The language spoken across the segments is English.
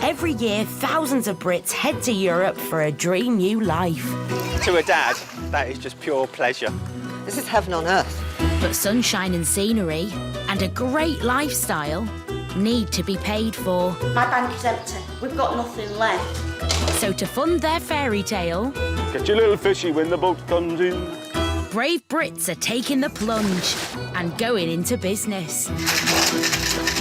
Every year, thousands of Brits head to Europe for a dream new life. To a dad, that is just pure pleasure. This is heaven on earth. But sunshine and scenery and a great lifestyle need to be paid for. My bank is empty. We've got nothing left. So to fund their fairy tale, get your little fishy when the boat comes in. brave Brits are taking the plunge and going into business.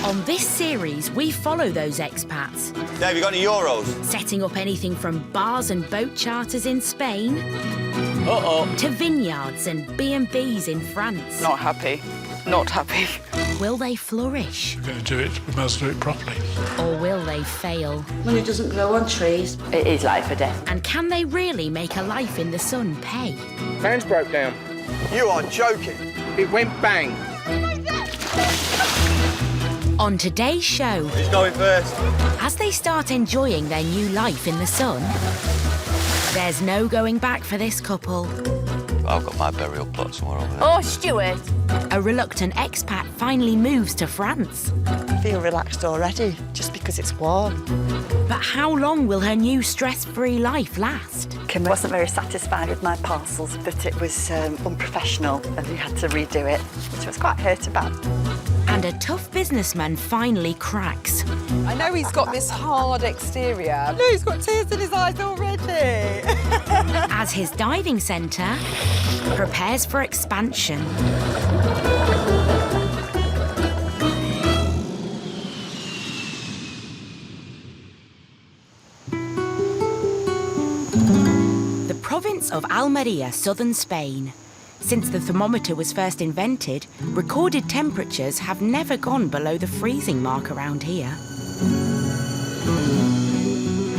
On this series, we follow those expats. Dave, you got any euros? Setting up anything from bars and boat charters in Spain to vineyards and B&Bs in France. Not happy. Not happy. Will they flourish? We're going to do it, we must do it properly. Or will they fail? Money doesn't grow on trees. It is life or death. And can they really make a life in the sun pay? Fans broke down. You are joking. It went bang. On today's show, Who's going first? as they start enjoying their new life in the sun, there's no going back for this couple. I've got my burial plot somewhere over there. Oh, Stuart. A reluctant expat finally moves to France. I feel relaxed already, just because it's warm. But how long will her new stress-free life last? Kim wasn't very satisfied with my parcels, but it was unprofessional and he had to redo it, which I was quite hurt about. And a tough businessman finally cracks. I know he's got this hard exterior. No, he's got tears in his eyes already. As his diving centre prepares for expansion. The province of Almería, southern Spain. Since the thermometer was first invented, recorded temperatures have never gone below the freezing mark around here.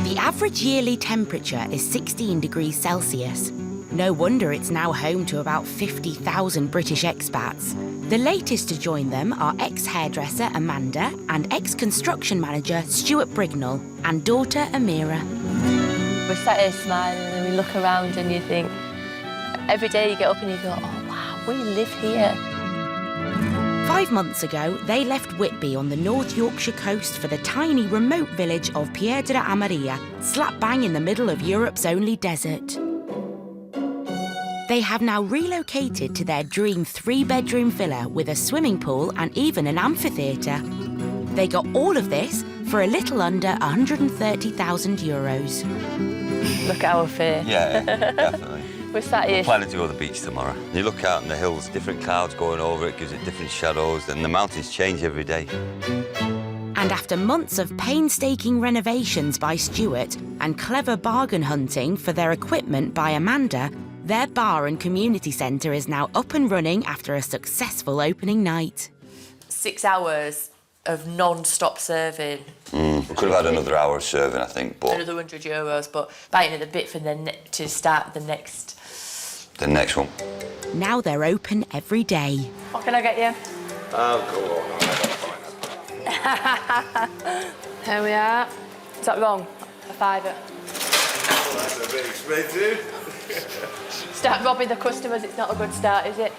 The average yearly temperature is 16 degrees Celsius. No wonder it's now home to about 50,000 British expats. The latest to join them are ex-hairdresser Amanda and ex-construction manager Stuart Brignall and daughter Amira. We're sat here smiling and we look around and you think, every day you get up and you go, oh wow, we live here. 5 months ago, they left Whitby on the North Yorkshire coast for the tiny remote village of Piedra Amarilla, slap bang in the middle of Europe's only desert. They have now relocated to their dream 3-bedroom villa with a swimming pool and even an amphitheatre. They got all of this for a little under €130,000. Look at our face. Yeah, definitely. We're sat here. We're planning to go to the beach tomorrow. You look out on the hills, different clouds going over it, gives it different shadows, and the mountains change every day. And after months of painstaking renovations by Stuart and clever bargain hunting for their equipment by Amanda, their bar and community centre is now up and running after a successful opening night. 6 hours of non-stop serving. We could have had another hour of serving, I think, but... Another €100, but biting at the bit for to start the next one. Now they're open every day. What can I get you? Oh, go on. Here we are. Is that wrong? A fiver. That's a bit expensive. Start robbing the customers, it's not a good start, is it?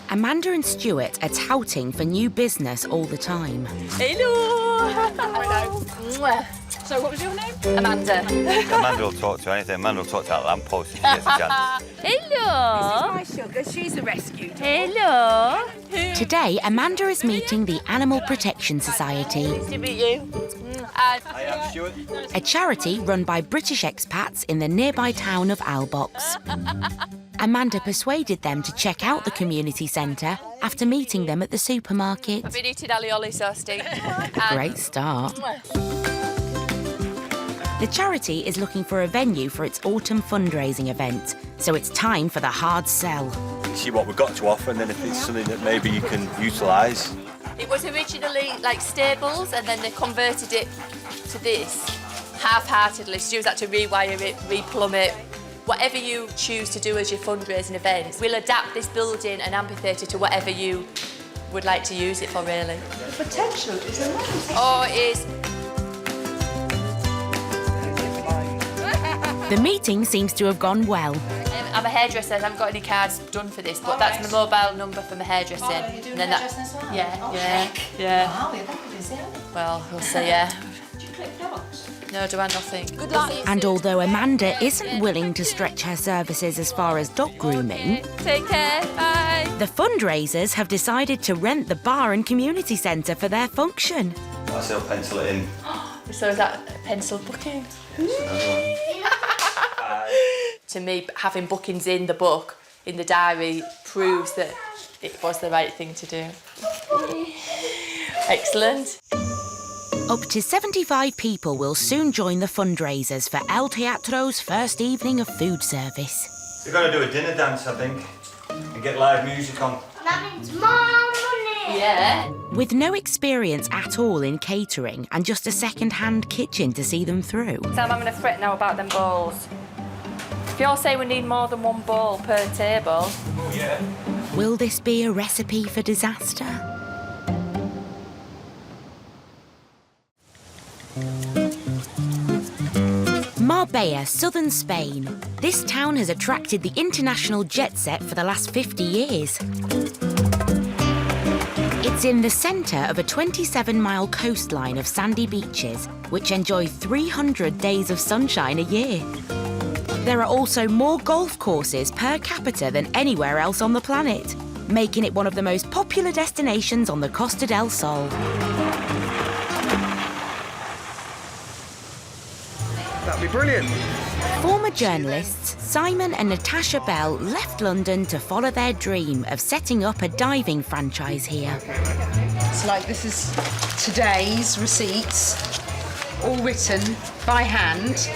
Amanda and Stuart are touting for new business all the time. Hello! Hello. So what was your name? Amanda. Amanda will talk to anything. Amanda will talk to that lamppost if she gets a chance. Hello! My sugar, she's a rescue dog. Hello! Today, Amanda is meeting the Animal Protection Society, Nice to meet you. I am Stuart. a charity run by British expats in the nearby town of Albox. Amanda persuaded them to check out the community centre after meeting them at the supermarket. I've been eating alioli sauce, Steve. Great start. The charity is looking for a venue for its autumn fundraising event, so it's time for the hard sell. See what we've got to offer, and then if it's something that maybe you can utilise. It was originally like stables and then they converted it to this half-heartedly. Stu's had to rewire it, replumb it. Whatever you choose to do as your fundraising event, we'll adapt this building and amphitheatre to whatever you would like to use it for, really. The potential is amazing. Oh, it is. The meeting seems to have gone well. I'm a hairdresser, I haven't got any cards done for this, but that's my mobile number for my hairdressing. Oh, you're doing hairdressing as well? Yeah, Oh, yeah, heck. yeah. Wow, we're that busy, aren't we? Well, we'll see, yeah. No, do I nothing. Good luck. And although Amanda isn't willing to stretch her services as far as dog grooming, Take care, bye. the fundraisers have decided to rent the bar and community centre for their function. I still pencil it in. So is that a pencil booking? To me, having bookings in the book, in the diary, proves that it was the right thing to do. Excellent. Up to 75 people will soon join the fundraisers for El Teatro's first evening of food service. We're going to do a dinner dance, I think, and get live music on. That means more money. Yeah. With no experience at all in catering and just a second-hand kitchen to see them through, Sam, I'm going to fret now about them bowls. If you're saying we need more than one bowl per table... Oh, yeah. will this be a recipe for disaster? Marbella, southern Spain. This town has attracted the international jet set for the last 50 years. It's in the centre of a 27-mile coastline of sandy beaches, which enjoy 300 days of sunshine a year. There are also more golf courses per capita than anywhere else on the planet, making it one of the most popular destinations on the Costa del Sol. That'd be brilliant. Former journalists Simon and Natasha Bell left London to follow their dream of setting up a diving franchise here. So, like, this is today's receipts, all written by hand.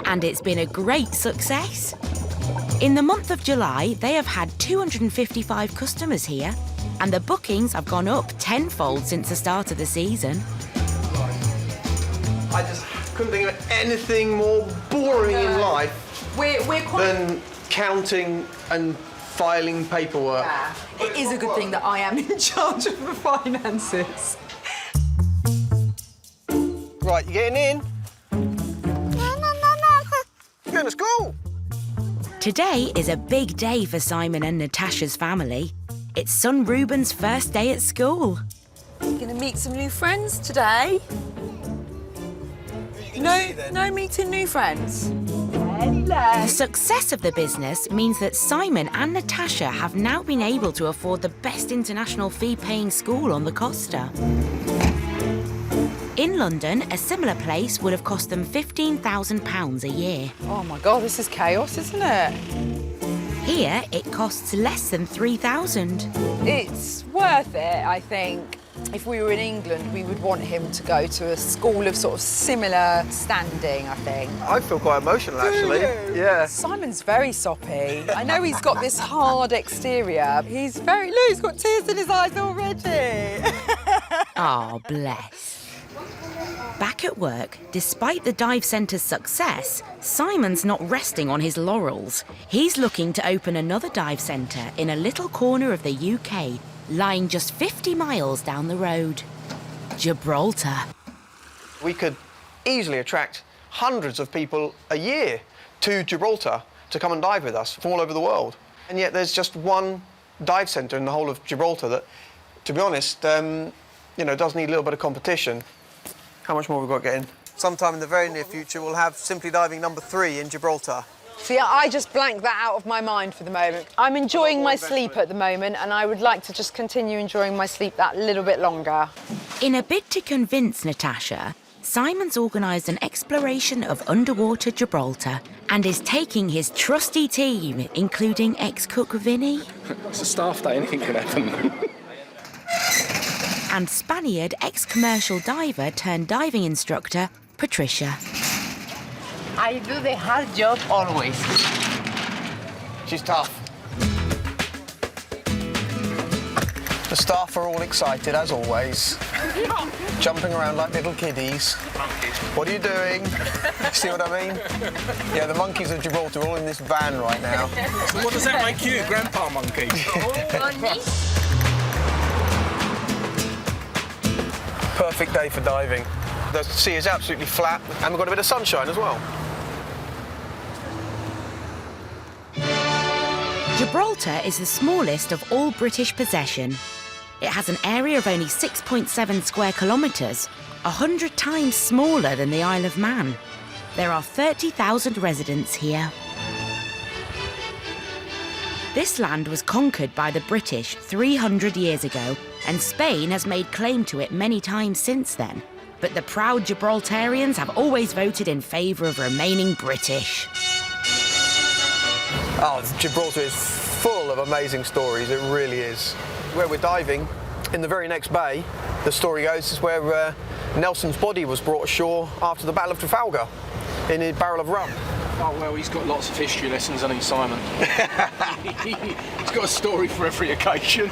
And it's been a great success. In the month of July, they have had 255 customers here, and the bookings have gone up tenfold since the start of the season. I just couldn't think of anything more boring in life We're quite... than counting and filing paperwork. Yeah. It is a good thing that I am in charge of the finances. Right, you getting in? You're going to school. Today is a big day for Simon and Natasha's family. It's son Ruben's first day at school. You're going to meet some new friends today. No meeting new friends. The success of the business means that Simon and Natasha have now been able to afford the best international fee-paying school on the Costa. In London, a similar place would have cost them £15,000 a year. Oh my God, this is chaos, isn't it? Here, it costs less than £3,000. It's worth it, I think. If we were in England, we would want him to go to a school of sort of similar standing, I think. I feel quite emotional, actually. Yeah. Simon's very soppy. I know he's got this hard exterior. He's very... Look, he's got tears in his eyes already. Oh, bless. Back at work, despite the dive centre's success, Simon's not resting on his laurels. He's looking to open another dive centre in a little corner of the UK, lying just 50 miles down the road. Gibraltar. We could easily attract hundreds of people a year to Gibraltar to come and dive with us from all over the world. And yet there's just one dive centre in the whole of Gibraltar that, to be honest, does need a little bit of competition. How much more have we got to get in? Sometime in the very near future, we'll have Simply Diving number 3 in Gibraltar. See, I just blanked that out of my mind for the moment. I'm enjoying my sleep at the moment, and I would like to just continue enjoying my sleep that little bit longer. In a bid to convince Natasha, Simon's organised an exploration of underwater Gibraltar and is taking his trusty team, including ex-cook Vinny. It's a staff day, anything can happen. And Spaniard ex-commercial diver turned diving instructor, Patricia. I do the hard job always. She's tough. The staff are all excited, as always. Jumping around like little kiddies. What are you doing? See what I mean? Yeah, the monkeys of Gibraltar are all in this van right now. So what does that make you, Grandpa Monkey? Perfect day for diving. The sea is absolutely flat, and we've got a bit of sunshine as well. Gibraltar is the smallest of all British possession. It has an area of only 6.7 square kilometres, 100 times smaller than the Isle of Man. There are 30,000 residents here. This land was conquered by the British 300 years ago, and Spain has made claim to it many times since then. But the proud Gibraltarians have always voted in favour of remaining British. Oh, Gibraltar is full of amazing stories, it really is. Where we're diving, in the very next bay, the story goes, is where Nelson's body was brought ashore after the Battle of Trafalgar in a barrel of rum. Oh, well, he's got lots of history lessons, hasn't he, Simon? He's got a story for every occasion.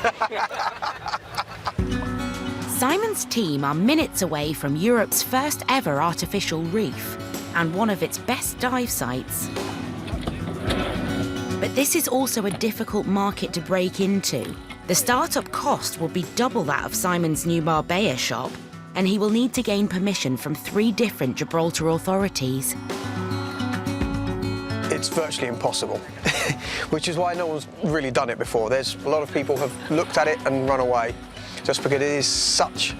Simon's team are minutes away from Europe's first ever artificial reef and one of its best dive sites. But this is also a difficult market to break into. The startup cost will be double that of Simon's new Marbella shop, and he will need to gain permission from 3 different Gibraltar authorities. It's virtually impossible, which is why no one's really done it before. There's a lot of people have looked at it and run away, just because it is such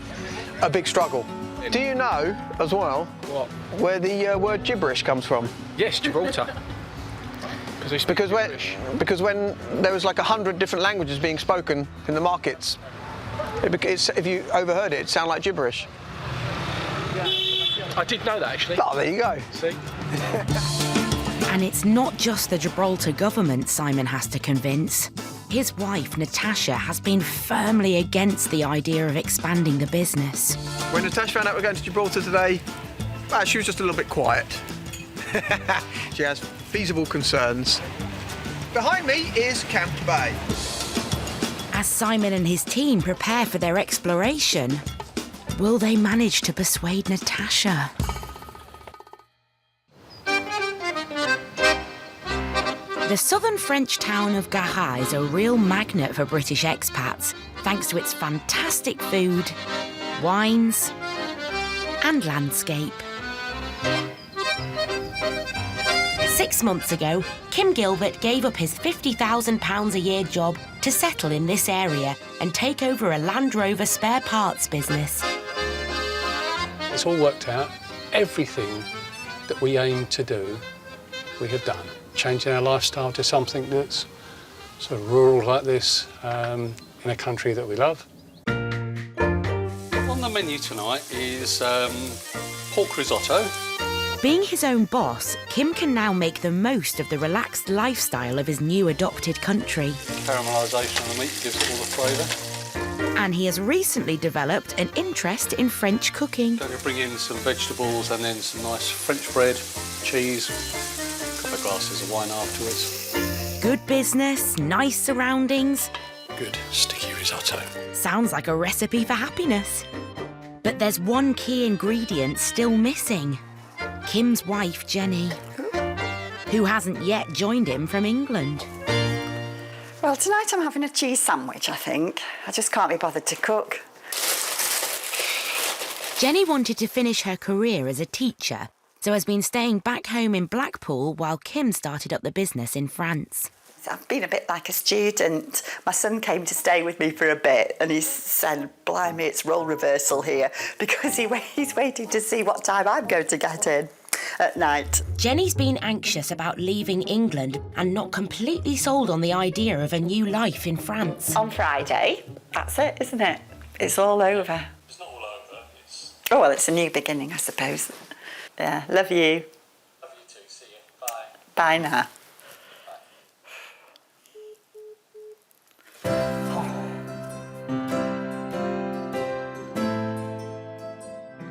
a big struggle. Do you know, as well, What? where the word gibberish comes from? Yes, Gibraltar. Because when there was like 100 different languages being spoken in the markets, if you overheard it, it sounded like gibberish. I did know that, actually. Oh, there you go. See? And it's not just the Gibraltar government Simon has to convince. His wife, Natasha, has been firmly against the idea of expanding the business. When Natasha found out we're going to Gibraltar today, she was just a little bit quiet. She has feasible concerns. Behind me is Camp Bay. As Simon and his team prepare for their exploration, will they manage to persuade Natasha? The southern French town of Gaha is a real magnet for British expats, thanks to its fantastic food, wines, and landscape. 6 months ago, Kim Gilbert gave up his £50,000 a year job to settle in this area and take over a Land Rover spare parts business. It's all worked out. Everything that we aim to do, we have done. Changing our lifestyle to something that's sort of rural like this, in a country that we love. On the menu tonight is pork risotto. Being his own boss, Kim can now make the most of the relaxed lifestyle of his new adopted country. Caramelisation of the meat gives it all the flavour. And he has recently developed an interest in French cooking. Going to bring in some vegetables and then some nice French bread, cheese, a couple of glasses of wine afterwards. Good business, nice surroundings. Good sticky risotto. Sounds like a recipe for happiness. But there's one key ingredient still missing. Kim's wife, Jenny, who hasn't yet joined him from England. Well, tonight I'm having a cheese sandwich, I think. I just can't be bothered to cook. Jenny wanted to finish her career as a teacher, so has been staying back home in Blackpool while Kim started up the business in France. I've been a bit like a student. My son came to stay with me for a bit and he said, blimey, it's role reversal here, because he's waiting to see what time I'm going to get in at night. Jenny's been anxious about leaving England and not completely sold on the idea of a new life in France. On Friday, that's it, isn't it? It's all over. It's not all over, it's... Oh, well, it's a new beginning, I suppose. Yeah, love you. Love you too, see you. Bye. Bye now.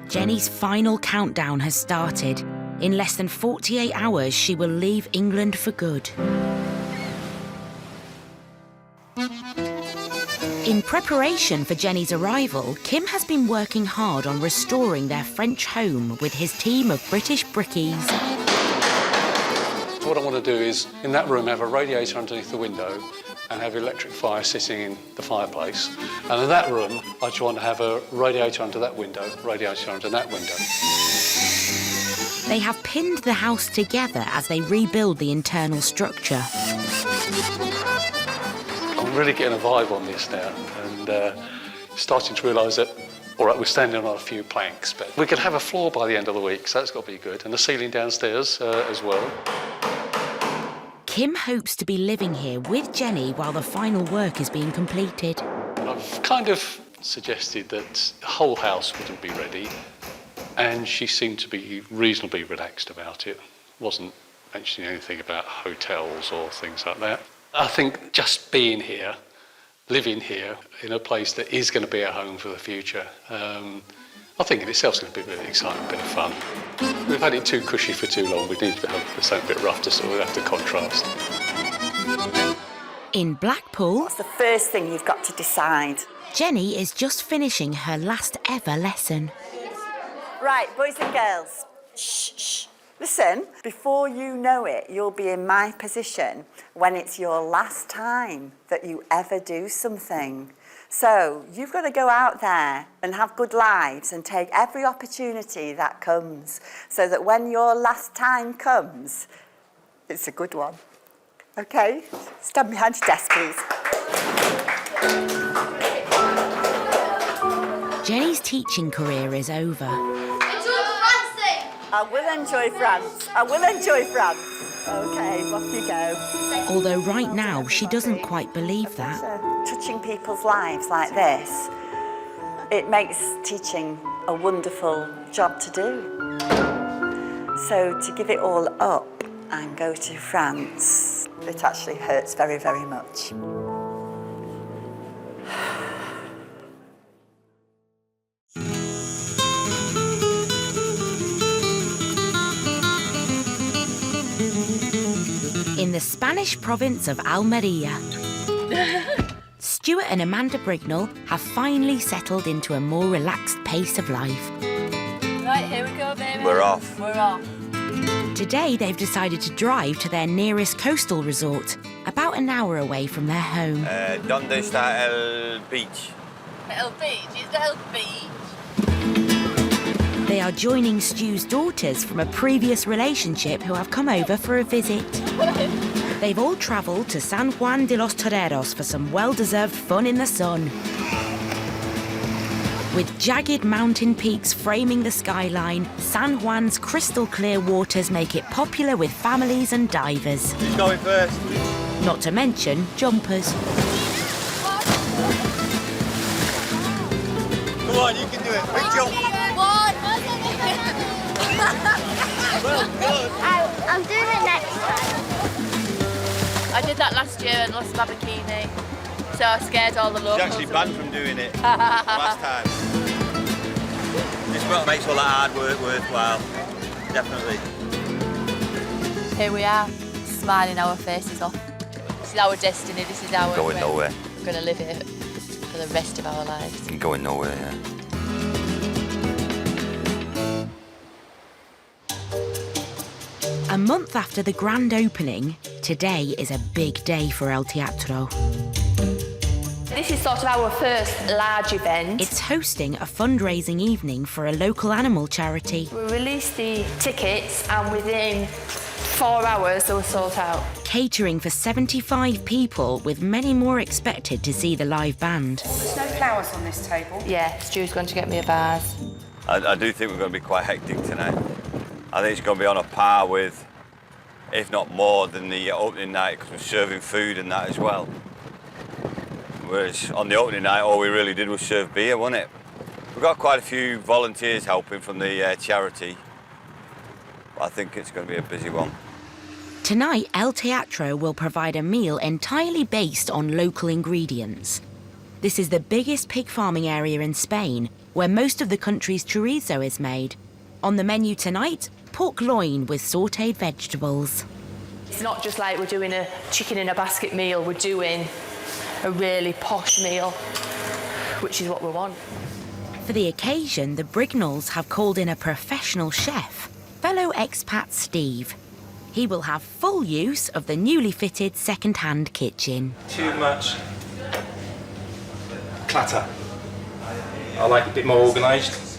Jenny's final countdown has started. In less than 48 hours, she will leave England for good. In preparation for Jenny's arrival, Kim has been working hard on restoring their French home with his team of British brickies. So what I want to do is, in that room, have a radiator underneath the window and have electric fire sitting in the fireplace. And in that room, I just want to have a radiator under that window, radiator under that window. They have pinned the house together as they rebuild the internal structure. I'm really getting a vibe on this now and starting to realise that All right, we're standing on a few planks, but we could have a floor by the end of the week, so that's got to be good, and the ceiling downstairs as well. Kim hopes to be living here with Jenny while the final work is being completed. I've kind of suggested that the whole house wouldn't be ready, and she seemed to be reasonably relaxed about it. Wasn't mentioning anything about hotels or things like that. I think just being here, living here in a place that is going to be a home for the future, I think in itself is going to be really exciting, a bit of fun. We've had it too cushy for too long. We need to have something a bit rough to sort of have to contrast. In Blackpool, What's the first thing you've got to decide? Jenny is just finishing her last ever lesson. Right, boys and girls, shh. Listen, before you know it, you'll be in my position when it's your last time that you ever do something. So you've got to go out there and have good lives and take every opportunity that comes so that when your last time comes, it's a good one. Okay? Stand behind your desk, please. Jenny's teaching career is over. I will enjoy France. I will enjoy France. Okay, off you go. Although right now she doesn't quite believe that. Touching people's lives like this, it makes teaching a wonderful job to do. So to give it all up and go to France, it actually hurts very, very much. In the Spanish province of Almeria, Stuart and Amanda Brignall have finally settled into a more relaxed pace of life. Right, here we go, baby. We're off. We're off. Today they've decided to drive to their nearest coastal resort, about an hour away from their home. ¿Dónde está el beach? El beach, is that El beach? They are joining Stu's daughters from a previous relationship who have come over for a visit. They've all travelled to San Juan de los Toreros for some well-deserved fun in the sun. With jagged mountain peaks framing the skyline, San Juan's crystal-clear waters make it popular with families and divers. Who's going first? Not to mention jumpers. Come on, you can do it. Big jump. Well done. I'm doing it next time. I did that last year and lost my bikini, so I scared all the locals. She's actually banned from doing it last time. It's what makes all that hard work worthwhile. Definitely. Here we are, smiling our faces off. This is our destiny, this is our... Going nowhere. We're going to live it for the rest of our lives. Going nowhere, yeah. A month after the grand opening, today is a big day for El Teatro. This is sort of our first large event. It's hosting a fundraising evening for a local animal charity. We released the tickets and within 4 hours they were sold out. Catering for 75 people, with many more expected to see the live band. There's no flowers on this table. Yeah, Stu's going to get me a vase. I do think we're going to be quite hectic tonight. I think it's going to be on a par with, if not more, than the opening night, because we're serving food and that as well. Whereas on the opening night, all we really did was serve beer, wasn't it? We've got quite a few volunteers helping from the charity. I think it's going to be a busy one. Tonight, El Teatro will provide a meal entirely based on local ingredients. This is the biggest pig farming area in Spain, where most of the country's chorizo is made. On the menu tonight, pork loin with sautéed vegetables. It's not just like we're doing a chicken in a basket meal, we're doing a really posh meal, which is what we want. For the occasion, the Brignalls have called in a professional chef, fellow expat Steve. He will have full use of the newly fitted second-hand kitchen. Too much clutter. I like it a bit more organised.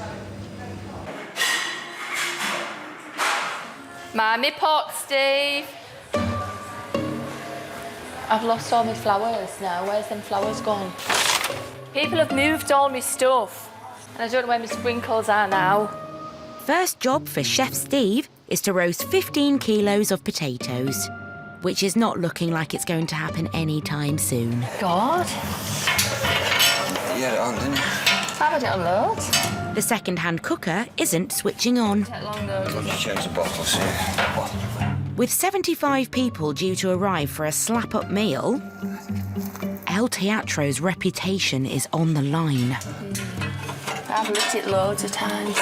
Mind me pot, Steve. I've lost all my flowers now. Where's them flowers gone? People have moved all my stuff. And I don't know where my sprinkles are now. First job for Chef Steve is to roast 15 kilos of potatoes, which is not looking like it's going to happen anytime soon. God. You had it on, didn't you? I've had it on loads. The second-hand cooker isn't switching on. Take long though. I'll just change the bottles here. With 75 people due to arrive for a slap-up meal, El Teatro's reputation is on the line. I've looked at it loads of times.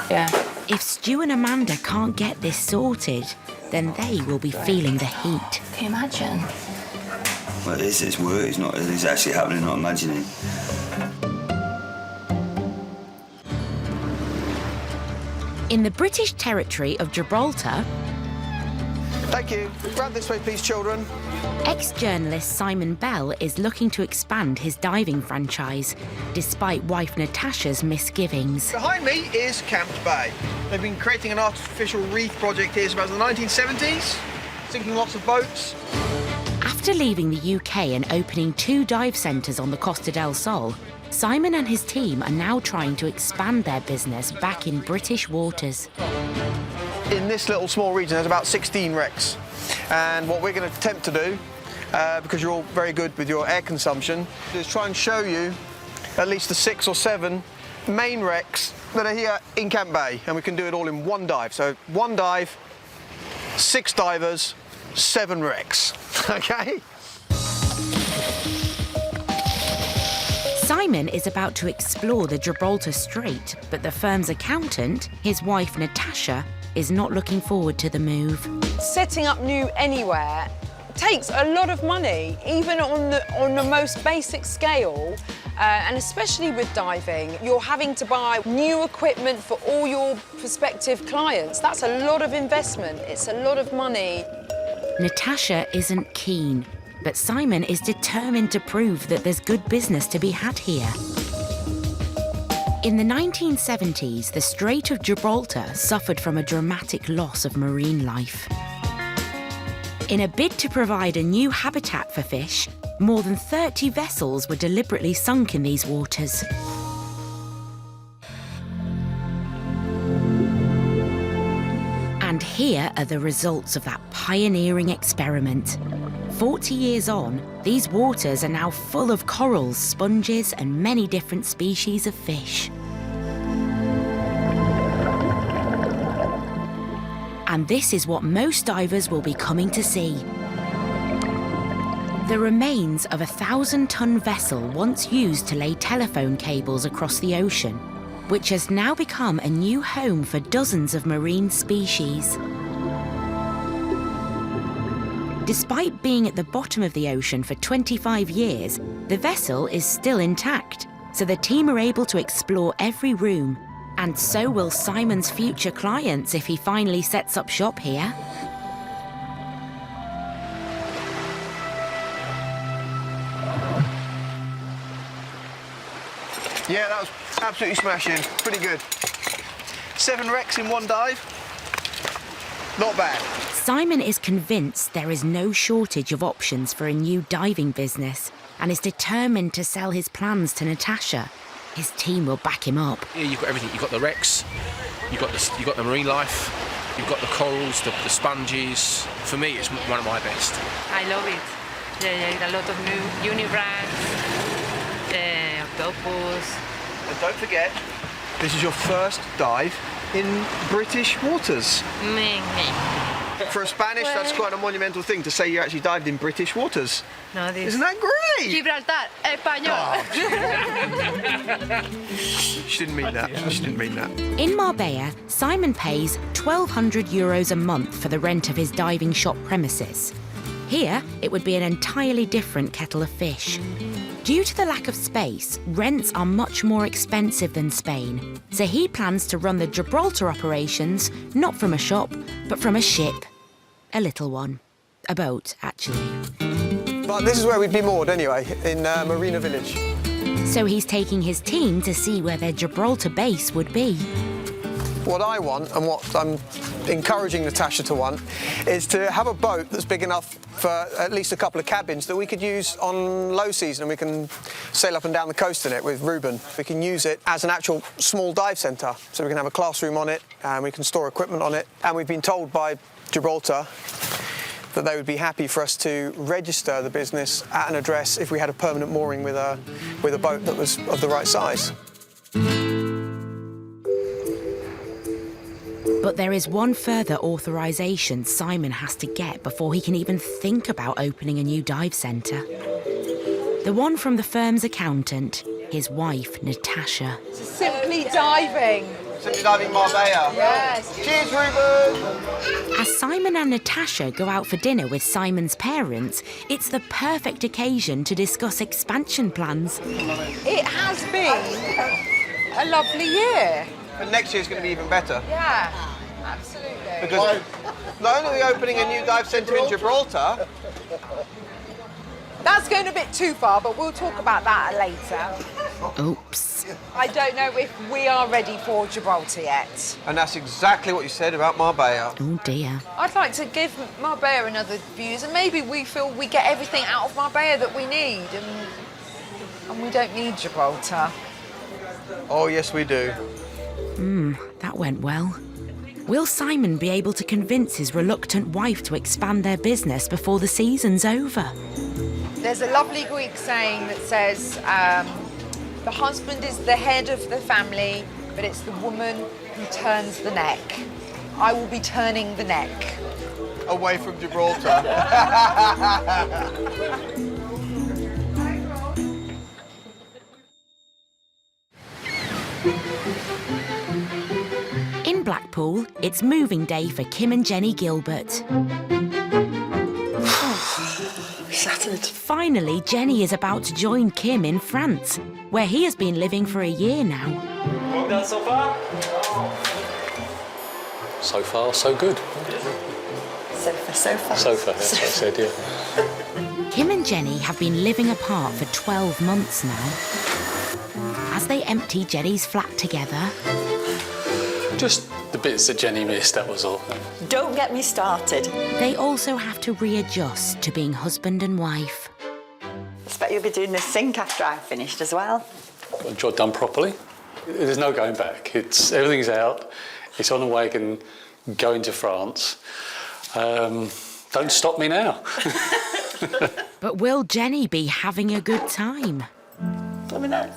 Yeah. If Stu and Amanda can't get this sorted, then they will be feeling the heat. Can you imagine? Well, it's work, it's actually happening, not imagining. In the British territory of Gibraltar... Thank you. Grab this way, please, children. Ex-journalist Simon Bell is looking to expand his diving franchise, despite wife Natasha's misgivings. Behind me is Camp Bay. They've been creating an artificial reef project here since the 1970s, sinking lots of boats. After leaving the UK and opening 2 dive centres on the Costa del Sol, Simon and his team are now trying to expand their business back in British waters. In this little small region, there's about 16 wrecks. And what we're going to attempt to do, because you're all very good with your air consumption, is try and show you at least the 6 or 7 main wrecks that are here in Camp Bay. And we can do it all in one dive. So 1 dive, 6 divers, 7 wrecks. OK? Simon is about to explore the Gibraltar Strait, but the firm's accountant, his wife Natasha, is not looking forward to the move. Setting up new anywhere takes a lot of money, even on the most basic scale, and especially with diving. You're having to buy new equipment for all your prospective clients. That's a lot of investment. It's a lot of money. Natasha isn't keen, but Simon is determined to prove that there's good business to be had here. In the 1970s, the Strait of Gibraltar suffered from a dramatic loss of marine life. In a bid to provide a new habitat for fish, more than 30 vessels were deliberately sunk in these waters. And here are the results of that pioneering experiment. 40 years on, these waters are now full of corals, sponges, and many different species of fish. And this is what most divers will be coming to see. The remains of a 1,000-ton vessel once used to lay telephone cables across the ocean, which has now become a new home for dozens of marine species. Despite being at the bottom of the ocean for 25 years, the vessel is still intact, so the team are able to explore every room. And so will Simon's future clients if he finally sets up shop here. Yeah, that was absolutely smashing. Pretty good. 7 wrecks in 1 dive. Not bad. Simon is convinced there is no shortage of options for a new diving business and is determined to sell his plans to Natasha. His team will back him up. Here you've got everything. You've got the wrecks, you've got the marine life, you've got the corals, the sponges. For me, it's one of my best. I love it. There are a lot of new unibrands, octopus. And don't forget, this is your first dive in British waters. For a Spanish, that's quite a monumental thing to say you actually dived in British waters. No, Isn't that great? Gibraltar, español. She didn't mean that. She didn't mean that. In Marbella, Simon pays €1,200 a month for the rent of his diving shop premises. Here, it would be an entirely different kettle of fish. Due to the lack of space, rents are much more expensive than Spain, so he plans to run the Gibraltar operations not from a shop, but from a ship. A little one. A boat, actually. But this is where we'd be moored anyway, in Marina Village. So he's taking his team to see where their Gibraltar base would be. What I want, and what I'm encouraging Natasha to want, is to have a boat that's big enough for at least a couple of cabins that we could use on low season, and we can sail up and down the coast in it with Ruben. We can use it as an actual small dive centre, so we can have a classroom on it, and we can store equipment on it. And we've been told by Gibraltar that they would be happy for us to register the business at an address if we had a permanent mooring with a boat that was of the right size. But there is one further authorisation Simon has to get before he can even think about opening a new dive centre. The one from the firm's accountant, his wife, Natasha. Simply Diving. Simply Diving Marbella. Yes. Cheers, Ruben! As Simon and Natasha go out for dinner with Simon's parents, it's the perfect occasion to discuss expansion plans. It has been a lovely year. And next year's going to be even better. Yeah, absolutely. Because not only are we opening a new dive centre in Gibraltar... That's going a bit too far, but we'll talk about that later. Oops. I don't know if we are ready for Gibraltar yet. And that's exactly what you said about Marbella. Oh, dear. I'd like to give Marbella another views, and maybe we feel we get everything out of Marbella that we need, and we don't need Gibraltar. Oh, yes, we do. That went well. Will Simon be able to convince his reluctant wife to expand their business before the season's over? There's a lovely Greek saying that says, the husband is the head of the family, but it's the woman who turns the neck. I will be turning the neck. Away from Gibraltar. In Blackpool, it's moving day for Kim and Jenny Gilbert. Shattered. Finally, Jenny is about to join Kim in France, where he has been living for a year now. Well done so far? So far, so good. Sofa. Sofa, that's what I said, yeah. Kim and Jenny have been living apart for 12 months now. As they empty Jenny's flat together... Just the bits that Jenny missed, that was all. Don't get me started. They also have to readjust to being husband and wife. I expect you'll be doing the sink after I've finished as well. Got the job done properly. There's no going back. Everything's out. It's on a wagon going to France. Don't stop me now. But will Jenny be having a good time? Let me know.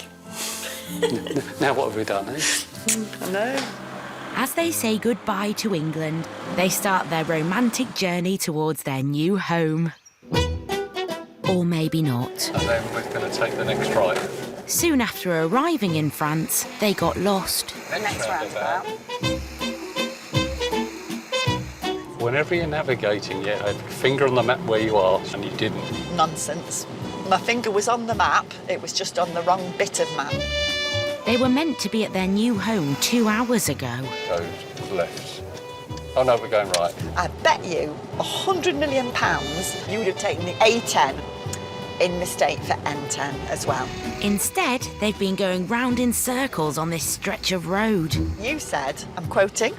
Now what have we done, eh? I know. As they say goodbye to England, they start their romantic journey towards their new home. Or maybe not. And then we're going to take the next right. Soon after arriving in France, they got lost. Next roundabout. Whenever you're navigating, you have your finger on the map where you are, and you didn't. Nonsense. My finger was on the map, it was just on the wrong bit of map. They were meant to be at their new home 2 hours ago. Go left. Oh no, we're going right. I bet you £100 million you would have taken the A10 in mistake for N10 as well. Instead, they've been going round in circles on this stretch of road. You said, I'm quoting,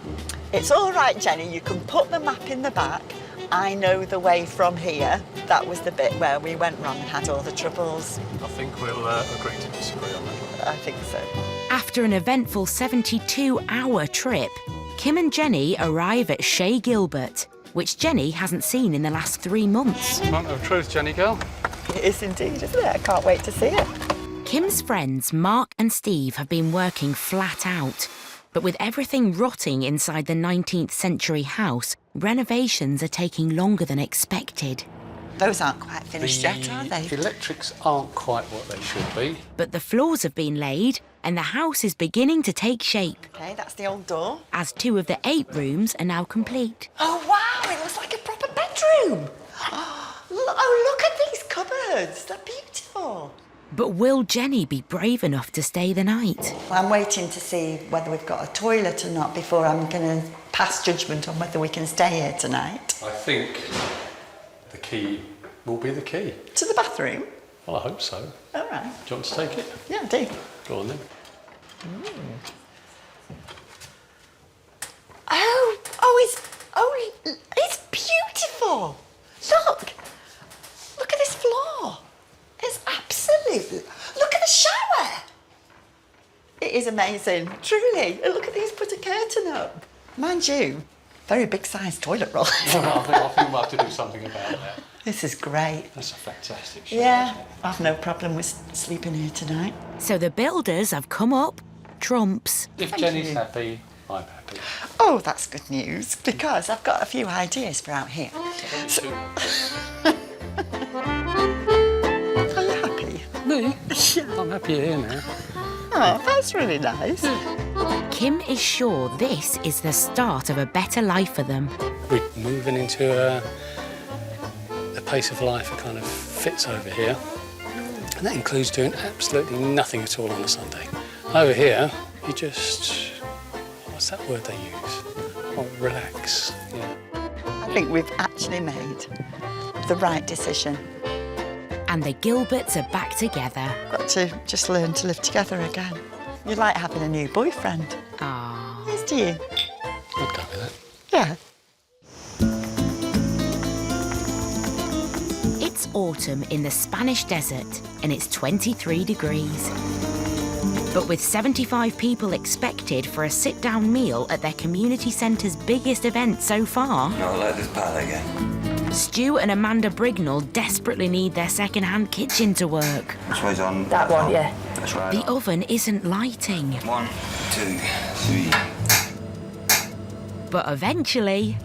"It's all right, Jenny, you can put the map in the back. I know the way from here." That was the bit where we went wrong and had all the troubles. I think we'll agree to disagree on that. I think so. After an eventful 72-hour trip, Kim and Jenny arrive at Chez Gilbert, which Jenny hasn't seen in the last 3 months. Moment of truth, Jenny girl. It is indeed, isn't it? I can't wait to see it. Kim's friends Mark and Steve have been working flat out, but with everything rotting inside the 19th century house, renovations are taking longer than expected. Those aren't quite finished yet, are they? The electrics aren't quite what they should be. But the floors have been laid and the house is beginning to take shape. OK, that's the old door. As 2 of the 8 rooms are now complete. Oh, wow, it looks like a proper bedroom. Oh, look at these cupboards. They're beautiful. But will Jenny be brave enough to stay the night? I'm waiting to see whether we've got a toilet or not before I'm going to pass judgment on whether we can stay here tonight. I think the key will be the key. To the bathroom? Well, I hope so. All right. Do you want to take it? Yeah, I do. Go on then. amazing. Truly. Look at these, put a curtain up. Mind you, very big sized toilet roll. I think we'll have to do something about that. This is great. That's a fantastic show. Yeah, I've no problem with sleeping here tonight. So the builders have come up trumps. If Thank Jenny's you. happy, I'm happy. Oh, that's good news, because I've got a few ideas for out here. So... Are you happy? Me? Yeah. I'm happy here now. Oh, that's really nice. Kim is sure this is the start of a better life for them. We're moving into a pace of life that kind of fits over here. And that includes doing absolutely nothing at all on a Sunday. Over here, you just... What's that word they use? Oh, relax. Yeah. I think we've actually made the right decision. And the Gilberts are back together. Got to just learn to live together again. You like having a new boyfriend. Ah. Yes, do you? I'd go with that. Yeah. It's autumn in the Spanish desert and it's 23 degrees. But with 75 people expected for a sit-down meal at their community centre's biggest event so far... No, let this part again. Stu and Amanda Brignall desperately need their second-hand kitchen to work. Which way's on? That one, yeah. That's right. The oven isn't lighting. 1, 2, 3. But eventually...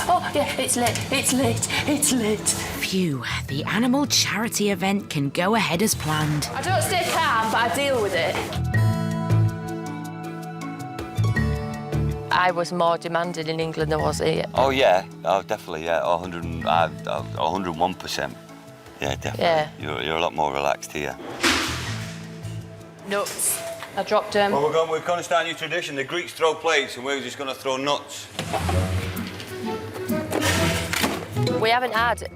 Oh, yeah, it's lit, it's lit, it's lit. Phew, the animal charity event can go ahead as planned. I don't stay calm, but I deal with it. I was more demanding in England than I was here. Oh, yeah. Oh, definitely, yeah. 101%. Yeah, definitely. Yeah. You're a lot more relaxed here. Nuts. I dropped them. Well, we're going to start a new tradition. The Greeks throw plates and we're just going to throw nuts. We haven't had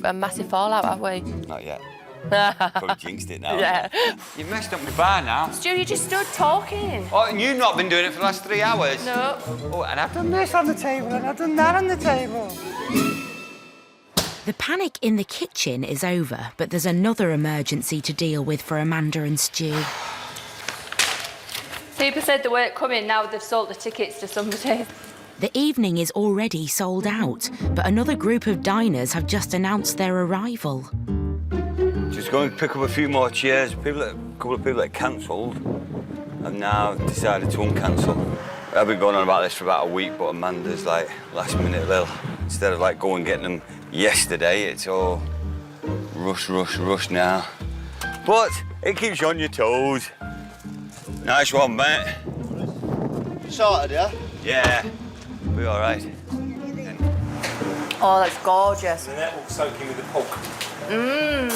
a massive fallout, have we? Not yet. Probably jinxed it now. Yeah. You've messed up my bar now. Stu, you just stood talking. Oh, and you've not been doing it for the last 3 hours? No. Oh, and I've done this on the table and I've done that on the table. The panic in the kitchen is over, but there's another emergency to deal with for Amanda and Stu. People said they weren't coming, now they've sold the tickets to somebody. The evening is already sold out, but another group of diners have just announced their arrival. Just going to pick up a few more chairs. A couple of people that cancelled have now decided to uncancel. I've been going on about this for about a week, but Amanda's like last minute instead of like going and getting them yesterday, it's all rush now. But it keeps you on your toes. Nice one, mate. Sorted, yeah? Yeah, be all right. Oh, that's gorgeous. And that will soak in with the pork. Mmm.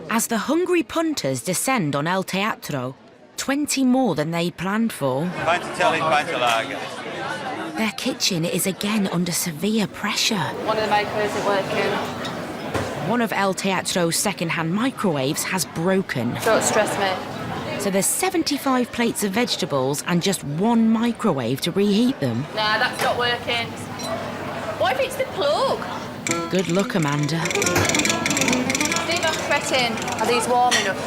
As the hungry punters descend on El Teatro, 20 more than they'd planned for, Pint of telly, pint of lager. their kitchen is again under severe pressure. One of the microwaves isn't working. One of El Teatro's second-hand microwaves has broken. Don't stress me. So there's 75 plates of vegetables and just one microwave to reheat them. Nah, that's not working. What if it's the plug? Good luck, Amanda. Steve, I'm fretting. Are these warm enough?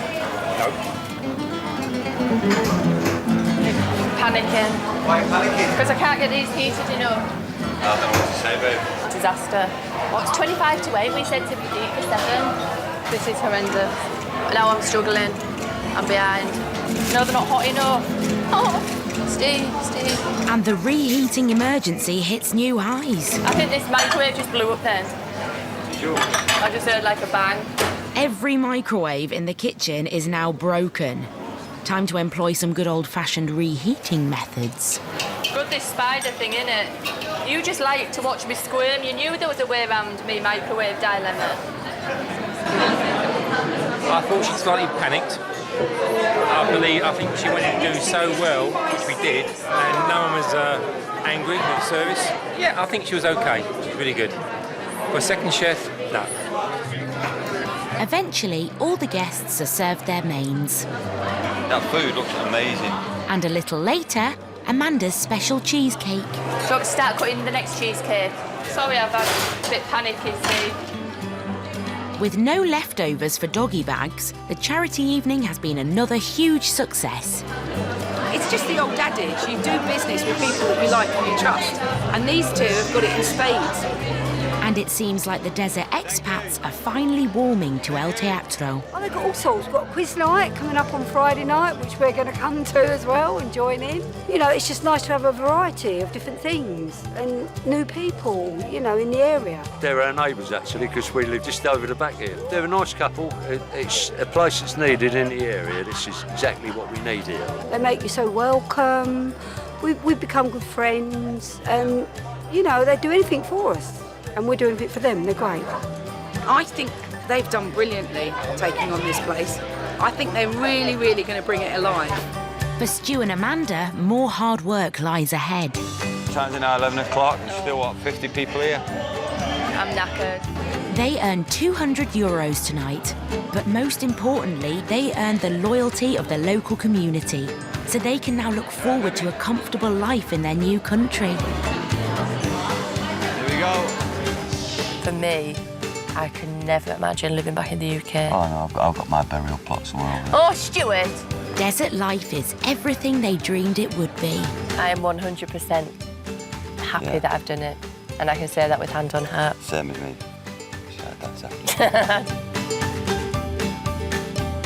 No. Panicking. Why are you panicking? Because I can't get these heated enough. I don't know what to say, babe. Disaster. Well, it's 25 to 8. We said to be deep for 7. This is horrendous. Now I'm struggling. I'm behind. No, they're not hot enough. Oh, Steve. And the reheating emergency hits new highs. I think this microwave just blew up then. Sure. I just heard like a bang. Every microwave in the kitchen is now broken. Time to employ some good old-fashioned reheating methods. Good, this spider thing, innit? You just like to watch me squirm. You knew there was a way around me microwave dilemma. I thought she slightly panicked. I think she wanted to do so well, which we did, and no one was angry with the service. Yeah, I think she was okay. She was really good. For a second chef, no. Eventually, all the guests are served their mains. That food looks amazing. And a little later, Amanda's special cheesecake. So I start cutting the next cheesecake. Sorry, I've had a bit panicky, Steve. With no leftovers for doggy bags, the charity evening has been another huge success. It's just the old adage, you do business with people that you like and you trust. And these two have got it in spades. And it seems like the desert expats are finally warming to El Teatro. Oh, they've got all sorts. We've got a quiz night coming up on Friday night, which we're going to come to as well and join in. You know, it's just nice to have a variety of different things and new people, you know, in the area. They're our neighbours, actually, because we live just over the back here. They're a nice couple. It's a place that's needed in the area. This is exactly what we need here. They make you so welcome. We've become good friends and, you know, they do anything for us. And we're doing it for them, they're great. I think they've done brilliantly taking on this place. I think they're really, really going to bring it alive. For Stu and Amanda, more hard work lies ahead. Time's now 11 o'clock, there's still, what, 50 people here? I'm knackered. They earned €200 tonight, but most importantly, they earned the loyalty of the local community, so they can now look forward to a comfortable life in their new country. Here we go. For me, I can never imagine living back in the UK. Oh no, I've got my burial plot somewhere over there. Oh, Stuart! Desert life is everything they dreamed it would be. I am 100% happy that I've done it, and I can say that with hand on heart. Same as me. That's exactly.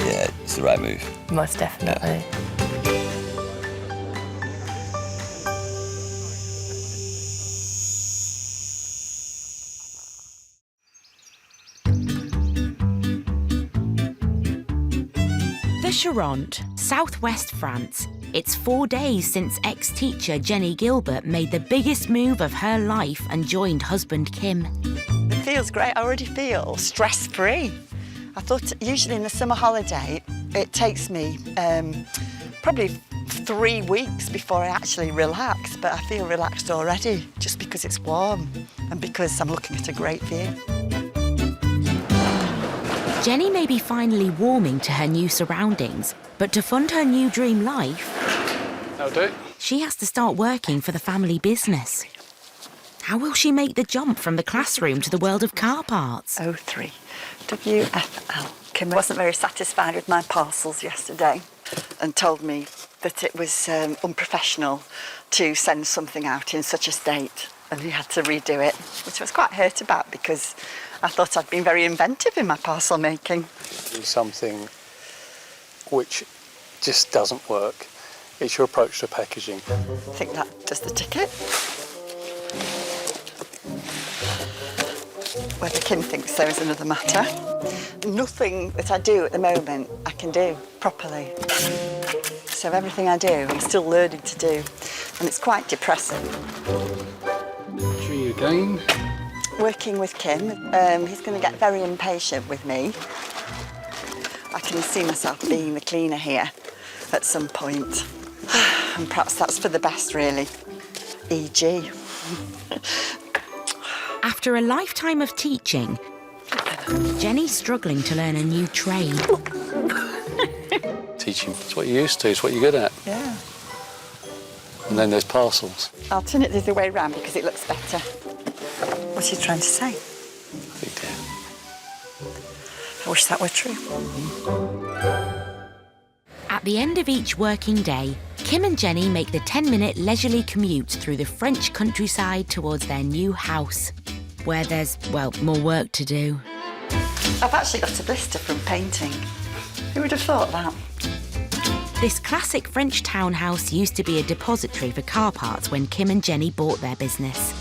Yeah, it's the right move. Most definitely. Charente, southwest France. It's 4 days since ex-teacher Jenny Gilbert made the biggest move of her life and joined husband Kim. It feels great. I already feel stress-free. I thought usually in the summer holiday, it takes me probably 3 weeks before I actually relax, but I feel relaxed already just because it's warm and because I'm looking at a great view. Jenny may be finally warming to her new surroundings, but to fund her new dream life, she has to start working for the family business. How will she make the jump from the classroom to the world of car parts? 03 WFL. Kim wasn't very satisfied with my parcels yesterday and told me that it was unprofessional to send something out in such a state, and he had to redo it, which I was quite hurt about because I thought I'd been very inventive in my parcel making. Something which just doesn't work. It's your approach to packaging. I think that does the ticket. Whether Kim thinks so is another matter. Nothing that I do at the moment I can do properly. So everything I do, I'm still learning to do, and it's quite depressing. Tree again. Working with Kim, he's going to get very impatient with me. I can see myself being the cleaner here at some point. And perhaps that's for the best, really. E.g. After a lifetime of teaching, Jenny's struggling to learn a new trade. Teaching, it's what you're used to, it's what you're good at. Yeah. And then there's parcels. I'll turn it the other way around because it looks better. What's he trying to say? Big deal. I wish that were true. At the end of each working day, Kim and Jenny make the 10-minute leisurely commute through the French countryside towards their new house, where there's, well, more work to do. I've actually got a blister from painting. Who would have thought that? This classic French townhouse used to be a depository for car parts when Kim and Jenny bought their business.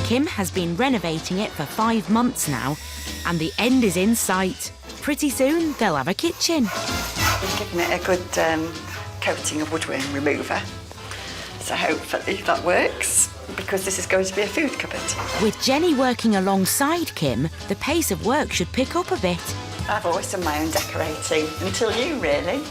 Kim has been renovating it for 5 months now, and the end is in sight. Pretty soon, they'll have a kitchen. I've given it a good coating of woodworm remover, so hopefully that works, because this is going to be a food cupboard. With Jenny working alongside Kim, the pace of work should pick up a bit. I've always done my own decorating, until you, really.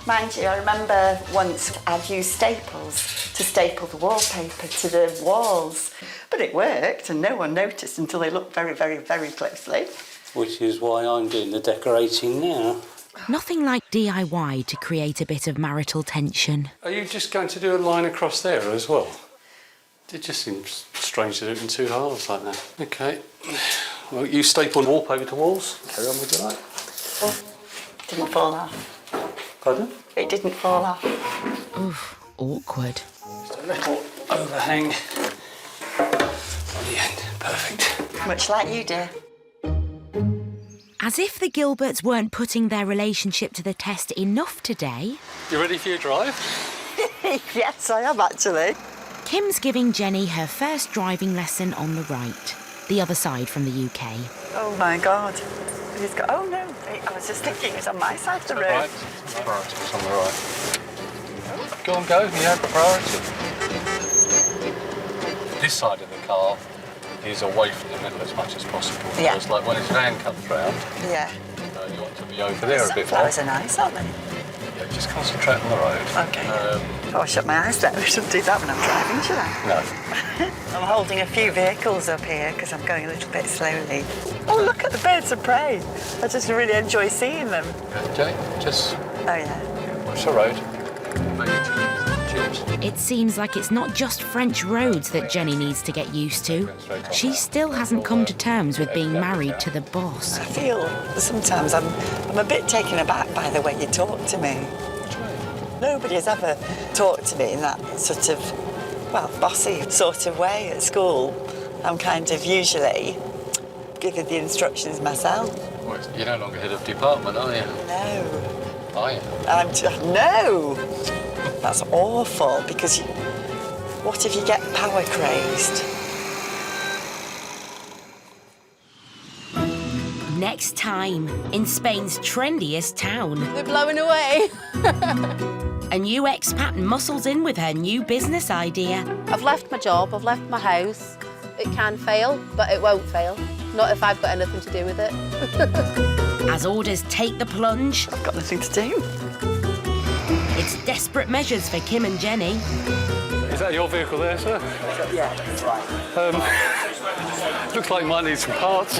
Mind you, I remember once I'd used staples to staple the wallpaper to the walls, but it worked and no one noticed until they looked very, very, very closely. Which is why I'm doing the decorating now. Nothing like DIY to create a bit of marital tension. Are you just going to do a line across there as well? It just seems strange to do it in 2 halves like that. OK, Well, you staple wallpaper to walls. Carry on with your life. Didn't fall off. Pardon? It didn't fall off. Oof, awkward. Just a little overhang on the end. Perfect. Much like you, dear. As if the Gilberts weren't putting their relationship to the test enough today. You ready for your drive? Yes, I am actually. Kim's giving Jenny her first driving lesson on the right, the other side from the UK. Oh my God. He's got. Oh no! I was just thinking it's on my side of the road. Right. Priority was on the right. Go on, go. You have priority. This side of the car is away from the middle as much as possible. Yeah. It's like when his van comes round. Yeah. You want to be over there a bit more. Sunflowers are nice, aren't they? Yeah, just concentrate on the road. Okay. I'll shut my eyes then. I shouldn't do that when I'm driving, should I? No. I'm holding a few vehicles up here because I'm going a little bit slowly. Oh, look at the birds of prey. I just really enjoy seeing them. Okay, just Oh, yeah. watch the road. Cheers. It seems like it's not just French roads that Jenny needs to get used to. She still hasn't come to terms with being married to the boss. I feel sometimes I'm a bit taken aback by the way you talk to me. Nobody has ever talked to me in that sort of, well, bossy sort of way at school. I'm kind of usually giving the instructions myself. Well, you're no longer head of department, are you? No. Are you? No! That's awful, because what if you get power crazed? Next time, in Spain's trendiest town, We're blowing away. a new expat muscles in with her new business idea. I've left my job, I've left my house. It can fail, but it won't fail. Not if I've got anything to do with it. As orders take the plunge, I've got nothing to do. it's desperate measures for Kim and Jenny. Is that your vehicle there, sir? Yeah, that's right. Looks like you might need some parts.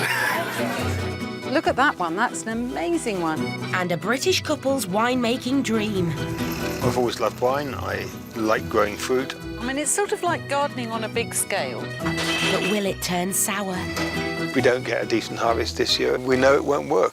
Look at that one, that's an amazing one. And a British couple's winemaking dream. I've always loved wine. I like growing food. I mean, it's sort of like gardening on a big scale. But will it turn sour? If we don't get a decent harvest this year, we know it won't work.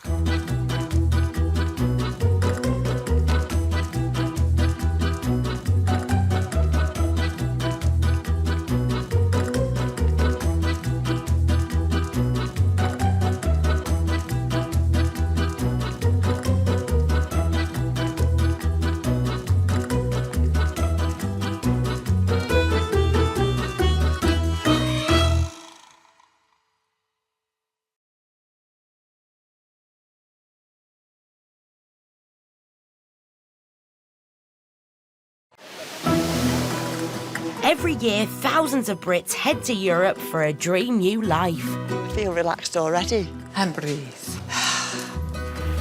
Every year, thousands of Brits head to Europe for a dream new life. I feel relaxed already. And breathe.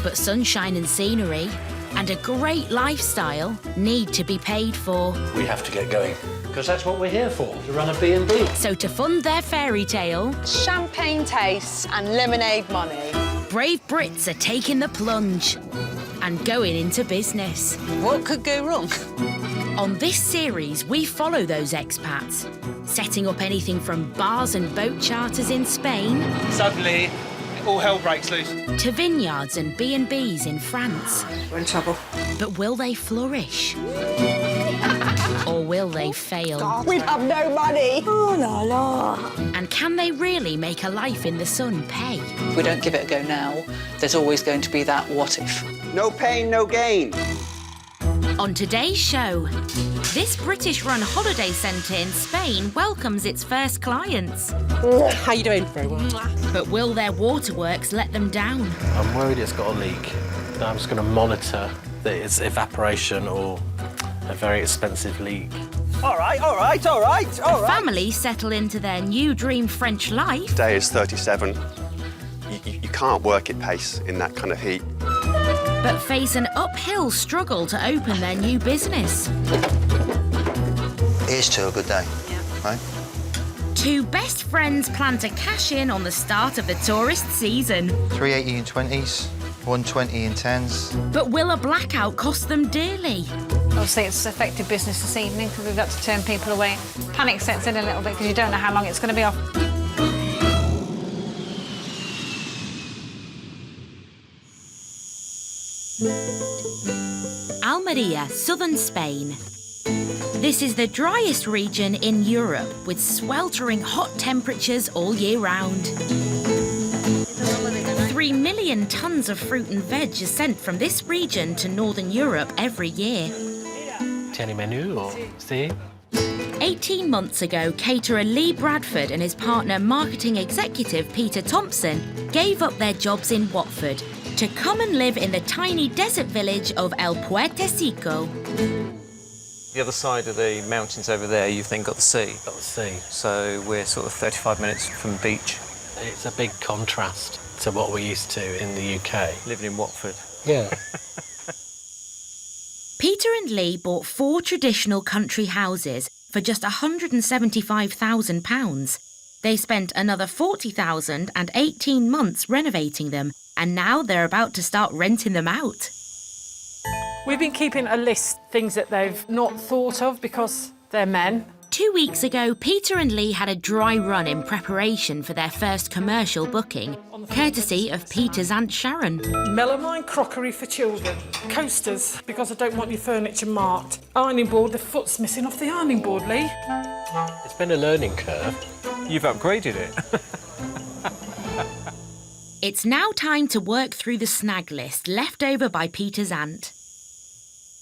But sunshine and scenery and a great lifestyle need to be paid for. We have to get going, because that's what we're here for, to run a B&B. So to fund their fairy tale, Champagne tastes and lemonade money. brave Brits are taking the plunge and going into business. What could go wrong? On this series, we follow those expats, setting up anything from bars and boat charters in Spain Suddenly, all hell breaks loose. to vineyards and B&Bs in France. We're in trouble. But will they flourish? Or will they fail? We'd have no money. Oh, la la. And can they really make a life in the sun pay? If we don't give it a go now, there's always going to be that what if. No pain, no gain. On today's show, this British-run holiday centre in Spain welcomes its first clients. How you doing? Very well. But will their waterworks let them down? I'm worried it's got a leak. I'm just going to monitor that it's evaporation or a very expensive leak. All right, all right, all right, all The family settle into their new dream French life. Day is 37. You can't work at pace in that kind of heat. But face an uphill struggle to open their new business. Here's to a good day, right? Two best friends plan to cash in on the start of the tourist season. 380 in 20s, 120 in 10s. But will a blackout cost them dearly? Obviously, it's affected business this evening because we've got to turn people away. Panic sets in a little bit because you don't know how long it's going to be off. Almeria, southern Spain. This is the driest region in Europe, with sweltering hot temperatures all year round. 3 million tonnes of fruit and veg are sent from this region to Northern Europe every year. Tiene menu or see? 18 months ago, caterer Lee Bradford and his partner, marketing executive Peter Thompson, gave up their jobs in Watford to come and live in the tiny desert village of El Puertecico. The other side of the mountains over there, you've then got the sea. Got the sea. So we're sort of 35 minutes from the beach. It's a big contrast to what we're used to in the UK. Living in Watford. Yeah. Peter and Lee bought 4 traditional country houses for just £175,000. They spent another £40,000 and 18 months renovating them, and now they're about to start renting them out. We've been keeping a list of things that they've not thought of because they're men. 2 weeks ago, Peter and Lee had a dry run in preparation for their first commercial booking, courtesy of Peter's Aunt Sharon. Melamine crockery for children. Coasters, because I don't want your furniture marked. Ironing board, the foot's missing off the ironing board, Lee. It's been a learning curve. You've upgraded it. It's now time to work through the snag list left over by Peter's aunt.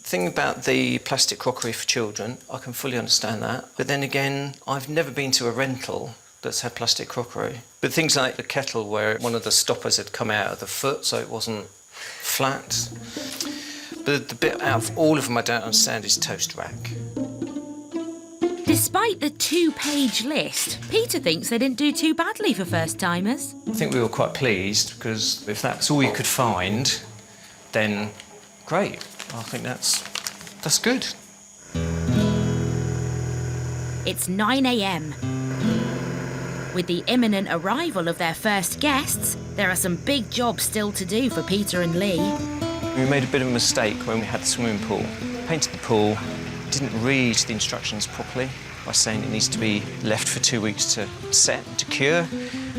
The thing about the plastic crockery for children, I can fully understand that. But then again, I've never been to a rental that's had plastic crockery. But things like the kettle where one of the stoppers had come out of the foot so it wasn't flat. But the bit out of all of them I don't understand is toast rack. Despite the 2-page list, Peter thinks they didn't do too badly for first-timers. I think we were quite pleased because if that's all you could find, then great. I think that's good. It's 9 a.m. With the imminent arrival of their first guests, there are some big jobs still to do for Peter and Lee. We made a bit of a mistake when we had the swimming pool. Painted the pool, didn't read the instructions properly by saying it needs to be left for 2 weeks to set, to cure.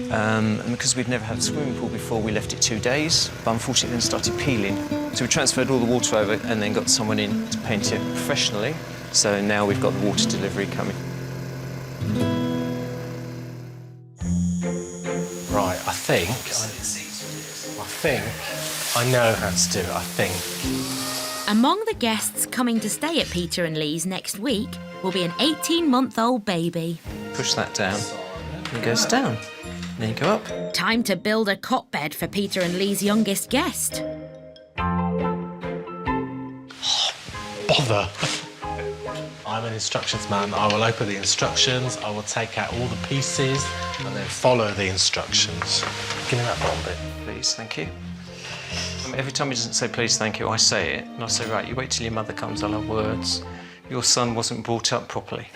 And because we'd never had a swimming pool before, we left it 2 days, but unfortunately then started peeling. So we transferred all the water over and then got someone in to paint it professionally. So now we've got the water delivery coming. Right, I think I know how to do it, I think. Among the guests coming to stay at Peter and Lee's next week will be an 18-month-old baby. Push that down, and it goes down. Then you go up. Time to build a cot bed for Peter and Lee's youngest guest. Bother. I'm an instructions man. I will open the instructions, I will take out all the pieces and then follow the instructions. Give me that one bit. Please, thank you. Every time he doesn't say please, thank you, I say it. And I say, right, you wait till your mother comes, I'll have words. Your son wasn't brought up properly.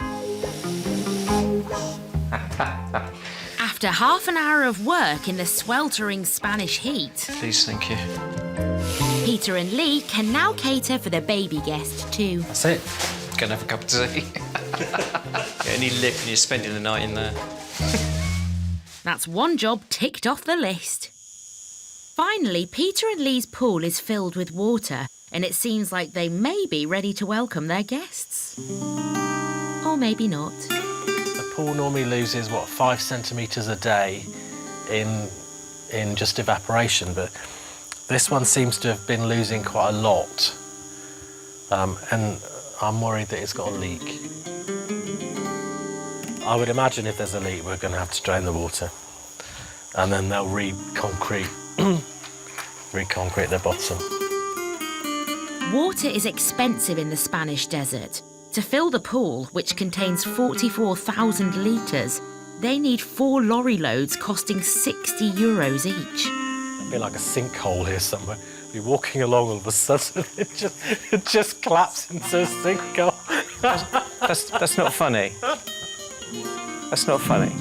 After half an hour of work in the sweltering Spanish heat, Please, thank you. Peter and Lee can now cater for the baby guest too. That's it. Gonna have a cup of tea. Get any lip and you're spending the night in there. That's one job ticked off the list. Finally, Peter and Lee's pool is filled with water, and it seems like they may be ready to welcome their guests. Or maybe not. The pool normally loses, 5 centimetres a day in just evaporation, but this one seems to have been losing quite a lot. And I'm worried that it's got a leak. I would imagine if there's a leak, we're going to have to drain the water. And then they'll reconcrete the bottom. Water is expensive in the Spanish desert. To fill the pool, which contains 44,000 litres, they need 4 lorry loads costing €60 each. It'd be like a sinkhole here somewhere. You're walking along, all of a sudden it just collapses into a sinkhole. That's not funny. That's not funny.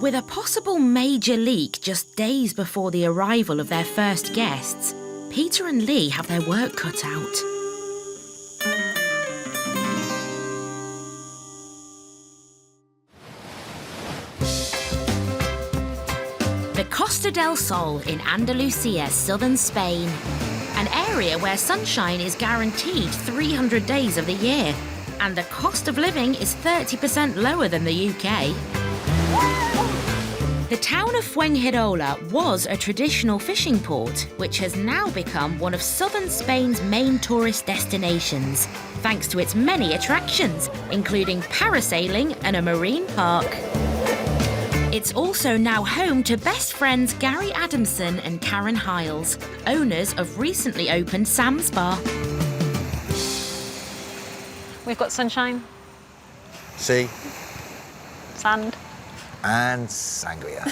With a possible major leak just days before the arrival of their first guests, Peter and Lee have their work cut out. The Costa del Sol in Andalusia, southern Spain. area where sunshine is guaranteed 300 days of the year, and the cost of living is 30% lower than the UK. The town of Fuengirola was a traditional fishing port, which has now become one of southern Spain's main tourist destinations, thanks to its many attractions, including parasailing and a marine park. It's also now home to best friends Gary Adamson and Karen Hiles, owners of recently opened Sam's Bar. We've got sunshine, Sea sand. and sangria.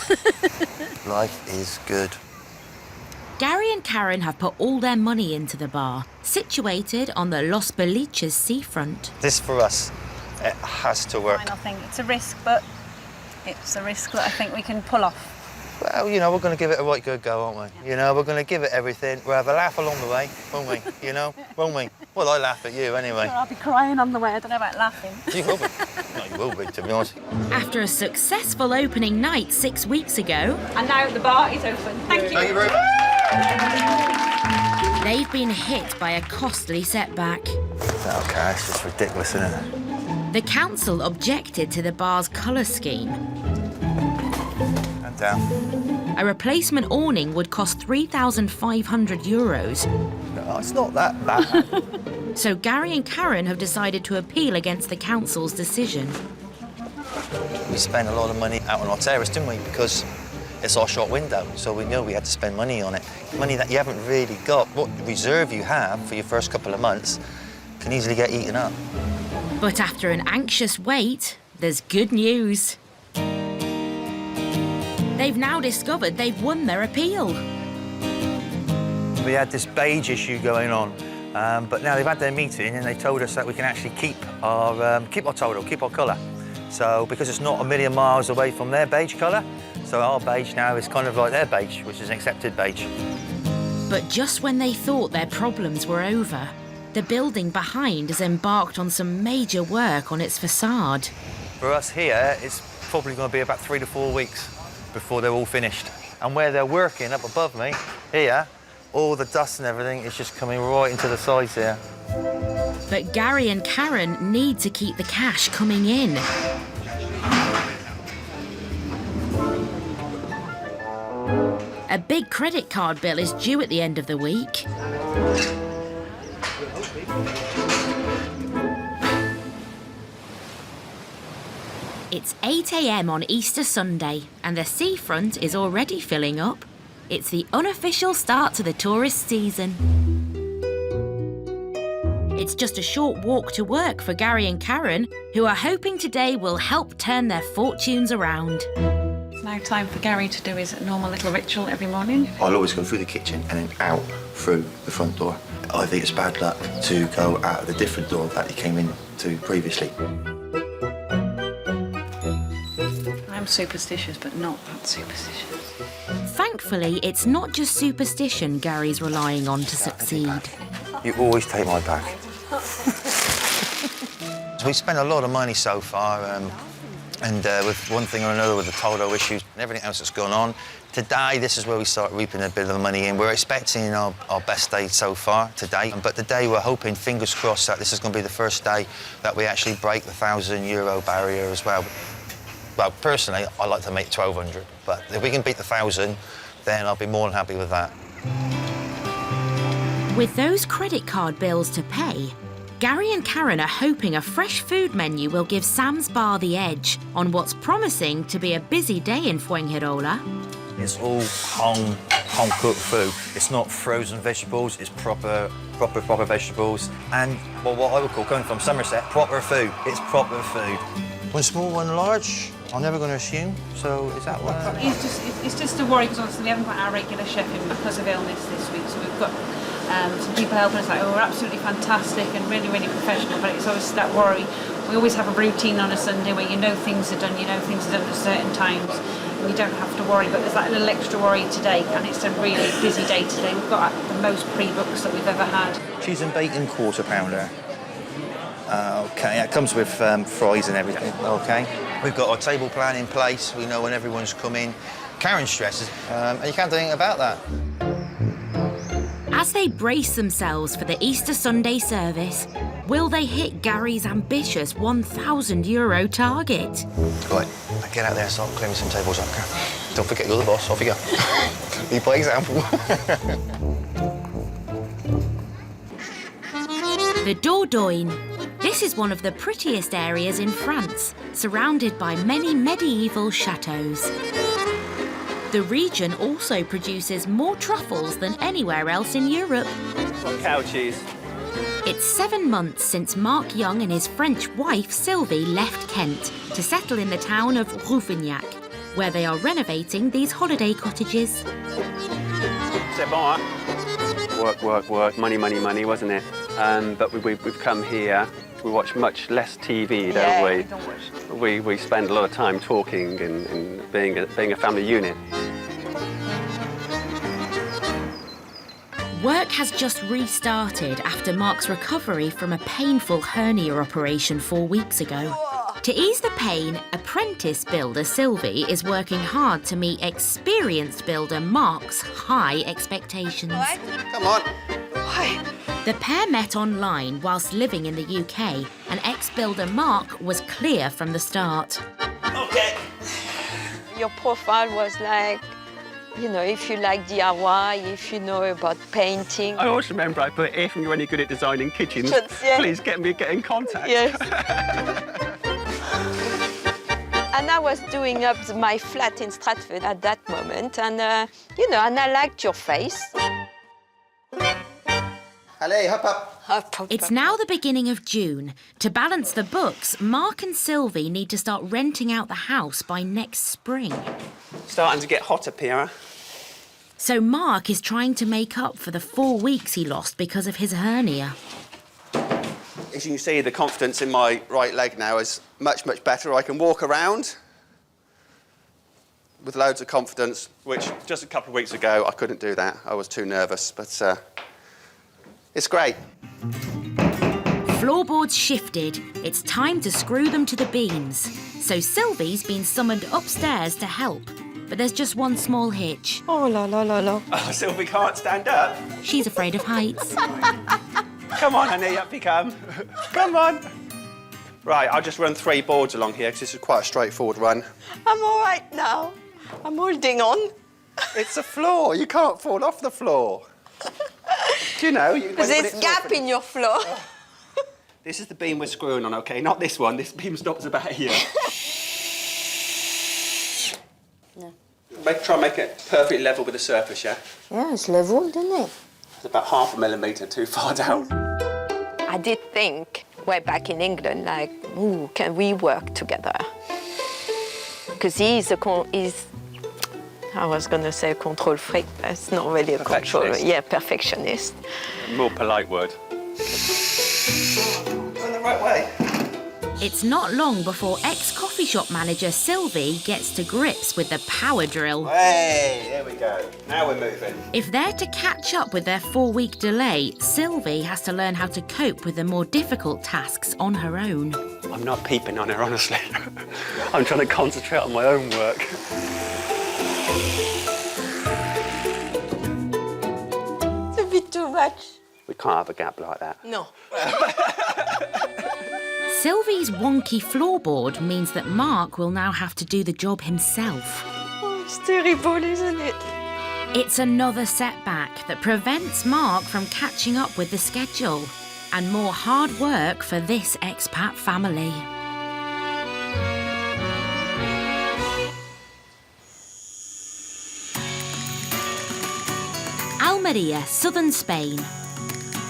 Life is good. Gary and Karen have put all their money into the bar, situated on the Los Boliches seafront. This for us, it has to work. Fine, I think it's a risk, but it's a risk that I think we can pull off. Well, you know, we're going to give it a right good go, aren't we? You know, we're going to give it everything. We'll have a laugh along the way, won't we? You know, won't we? Well, I laugh at you anyway. Sure, I'll be crying on the way. I don't know about laughing. You will be. No, you will be, to be honest. After a successful opening night 6 weeks ago, And now the bar is open. Thank you. Thank you very much. they've been hit by a costly setback. Okay, it's just ridiculous, isn't it? The council objected to the bar's colour scheme. And down. A replacement awning would cost €3,500. No, it's not that bad. So Gary and Karen have decided to appeal against the council's decision. We spent a lot of money out on our terrace, didn't we? Because it's our shop window, so we knew we had to spend money on it. Money that you haven't really got. What reserve you have for your first couple of months can easily get eaten up. But after an anxious wait, there's good news. They've now discovered they've won their appeal. We had this beige issue going on, but now they've had their meeting and they told us that we can actually keep our total, keep our colour. So, because it's not a million miles away from their beige colour, so our beige now is kind of like their beige, which is an accepted beige. But just when they thought their problems were over, the building behind has embarked on some major work on its facade. For us here, it's probably going to be about 3 to 4 weeks before they're all finished. And where they're working up above me, here, all the dust and everything is just coming right into the sides here. But Gary and Karen need to keep the cash coming in. A big credit card bill is due at the end of the week. It's 8 a.m. on Easter Sunday, and the seafront is already filling up. It's the unofficial start to the tourist season. It's just a short walk to work for Gary and Karen, who are hoping today will help turn their fortunes around. It's now time for Gary to do his normal little ritual every morning. I'll always go through the kitchen and then out through the front door. I think it's bad luck to go out of the different door that you came into previously. I'm superstitious, but not that superstitious. Thankfully, it's not just superstition Gary's relying on to succeed. You always take my back. We spent a lot of money so far, and with one thing or another, with the Toldo issues and everything else that's gone on. Today, this is where we start reaping a bit of the money in. We're expecting our best day so far today, but today we're hoping, fingers crossed, that this is going to be the first day that we actually break the €1,000 barrier as well. Well, personally, I like to make 1,200, but if we can beat the 1,000, then I'll be more than happy with that. With those credit card bills to pay, Gary and Karen are hoping a fresh food menu will give Sam's Bar the edge on what's promising to be a busy day in Fuengirola. It's all home-cooked food. It's not frozen vegetables, it's proper vegetables. And well, what I would call, coming from Somerset, proper food. It's proper food. One small, one large. I'm never going to assume, so is that what? It's just a worry because obviously we haven't got our regular chef in because of illness this week, so we've got some people helping us, like, we're absolutely fantastic and really, really professional, but it's always that worry. We always have a routine on a Sunday where you know things are done, you know things are done at certain times, and you don't have to worry, but there's that little extra worry today, and it's a really busy day today. We've got the most pre-books that we've ever had. Cheese and bacon quarter pounder. Okay, it comes with fries and everything, okay. We've got our table plan in place, we know when everyone's come in. Karen stresses, and you can't do anything about that. As they brace themselves for the Easter Sunday service, will they hit Gary's ambitious €1,000 target? Right, get out there and start clearing some tables up. Don't forget you're the boss, off you go. Lead by example. The Dordogne. This is one of the prettiest areas in France, surrounded by many medieval chateaux. The region also produces more truffles than anywhere else in Europe. What cow cheese? It's 7 months since Mark Young and his French wife Sylvie left Kent to settle in the town of Rouffignac, where they are renovating these holiday cottages. C'est bon, hein? Work, work, work, money, money, money, wasn't it? But we've come here. We watch much less TV, don't we? Don't watch. We spend a lot of time talking and being a family unit. Work has just restarted after Mark's recovery from a painful hernia operation 4 weeks ago. To ease the pain, apprentice builder Sylvie is working hard to meet experienced builder Mark's high expectations. Come on. The pair met online whilst living in the UK, and ex-builder Mark was clear from the start. Okay. Your profile was like, you know, if you like DIY, if you know about painting. I always remember I put, if you're any good at designing kitchens, Yeah. please get in contact. Yes. And I was doing up my flat in Stratford at that moment, and you know, and I liked your face. Allez, hop up. It's now the beginning of June. To balance the books, Mark and Sylvie need to start renting out the house by next spring. Starting to get hot up here. So Mark is trying to make up for the 4 weeks he lost because of his hernia. As you can see, the confidence in my right leg now is much, much better. I can walk around with loads of confidence, which just a couple of weeks ago, I couldn't do that. I was too nervous, but it's great. Floorboards shifted. It's time to screw them to the beams. So Sylvie's been summoned upstairs to help. But there's just one small hitch. Oh, la, la, la, la. Oh, Sylvie can't stand up. She's afraid of heights. Come on, honey, up you come. Come on. Right, I'll just run 3 boards along here, because this is quite a straightforward run. I'm all right now. I'm holding on. It's a floor. You can't fall off the floor. Do you know? There's a gap in your floor. This is the beam we're screwing on, OK? Not this one. This beam stops about here. No. Try and make it perfectly level with the surface, yeah? Yeah, it's level, isn't it? It's about 0.5 millimetre too far down. I did think way back in England, like, ooh, can we work together? Because he's I was going to say control freak, but it's not really a control. Yeah, perfectionist. More polite word. Going the right way. It's not long before ex-coffee shop manager Sylvie gets to grips with the power drill. Hey, there we go. Now we're moving. If they're to catch up with their 4-week delay, Sylvie has to learn how to cope with the more difficult tasks on her own. I'm not peeping on her, honestly. I'm trying to concentrate on my own work. It's a bit too much. We can't have a gap like that. No. Sylvie's wonky floorboard means that Mark will now have to do the job himself. Oh, it's terrible, isn't it? It's another setback that prevents Mark from catching up with the schedule, and more hard work for this expat family. Almeria, southern Spain.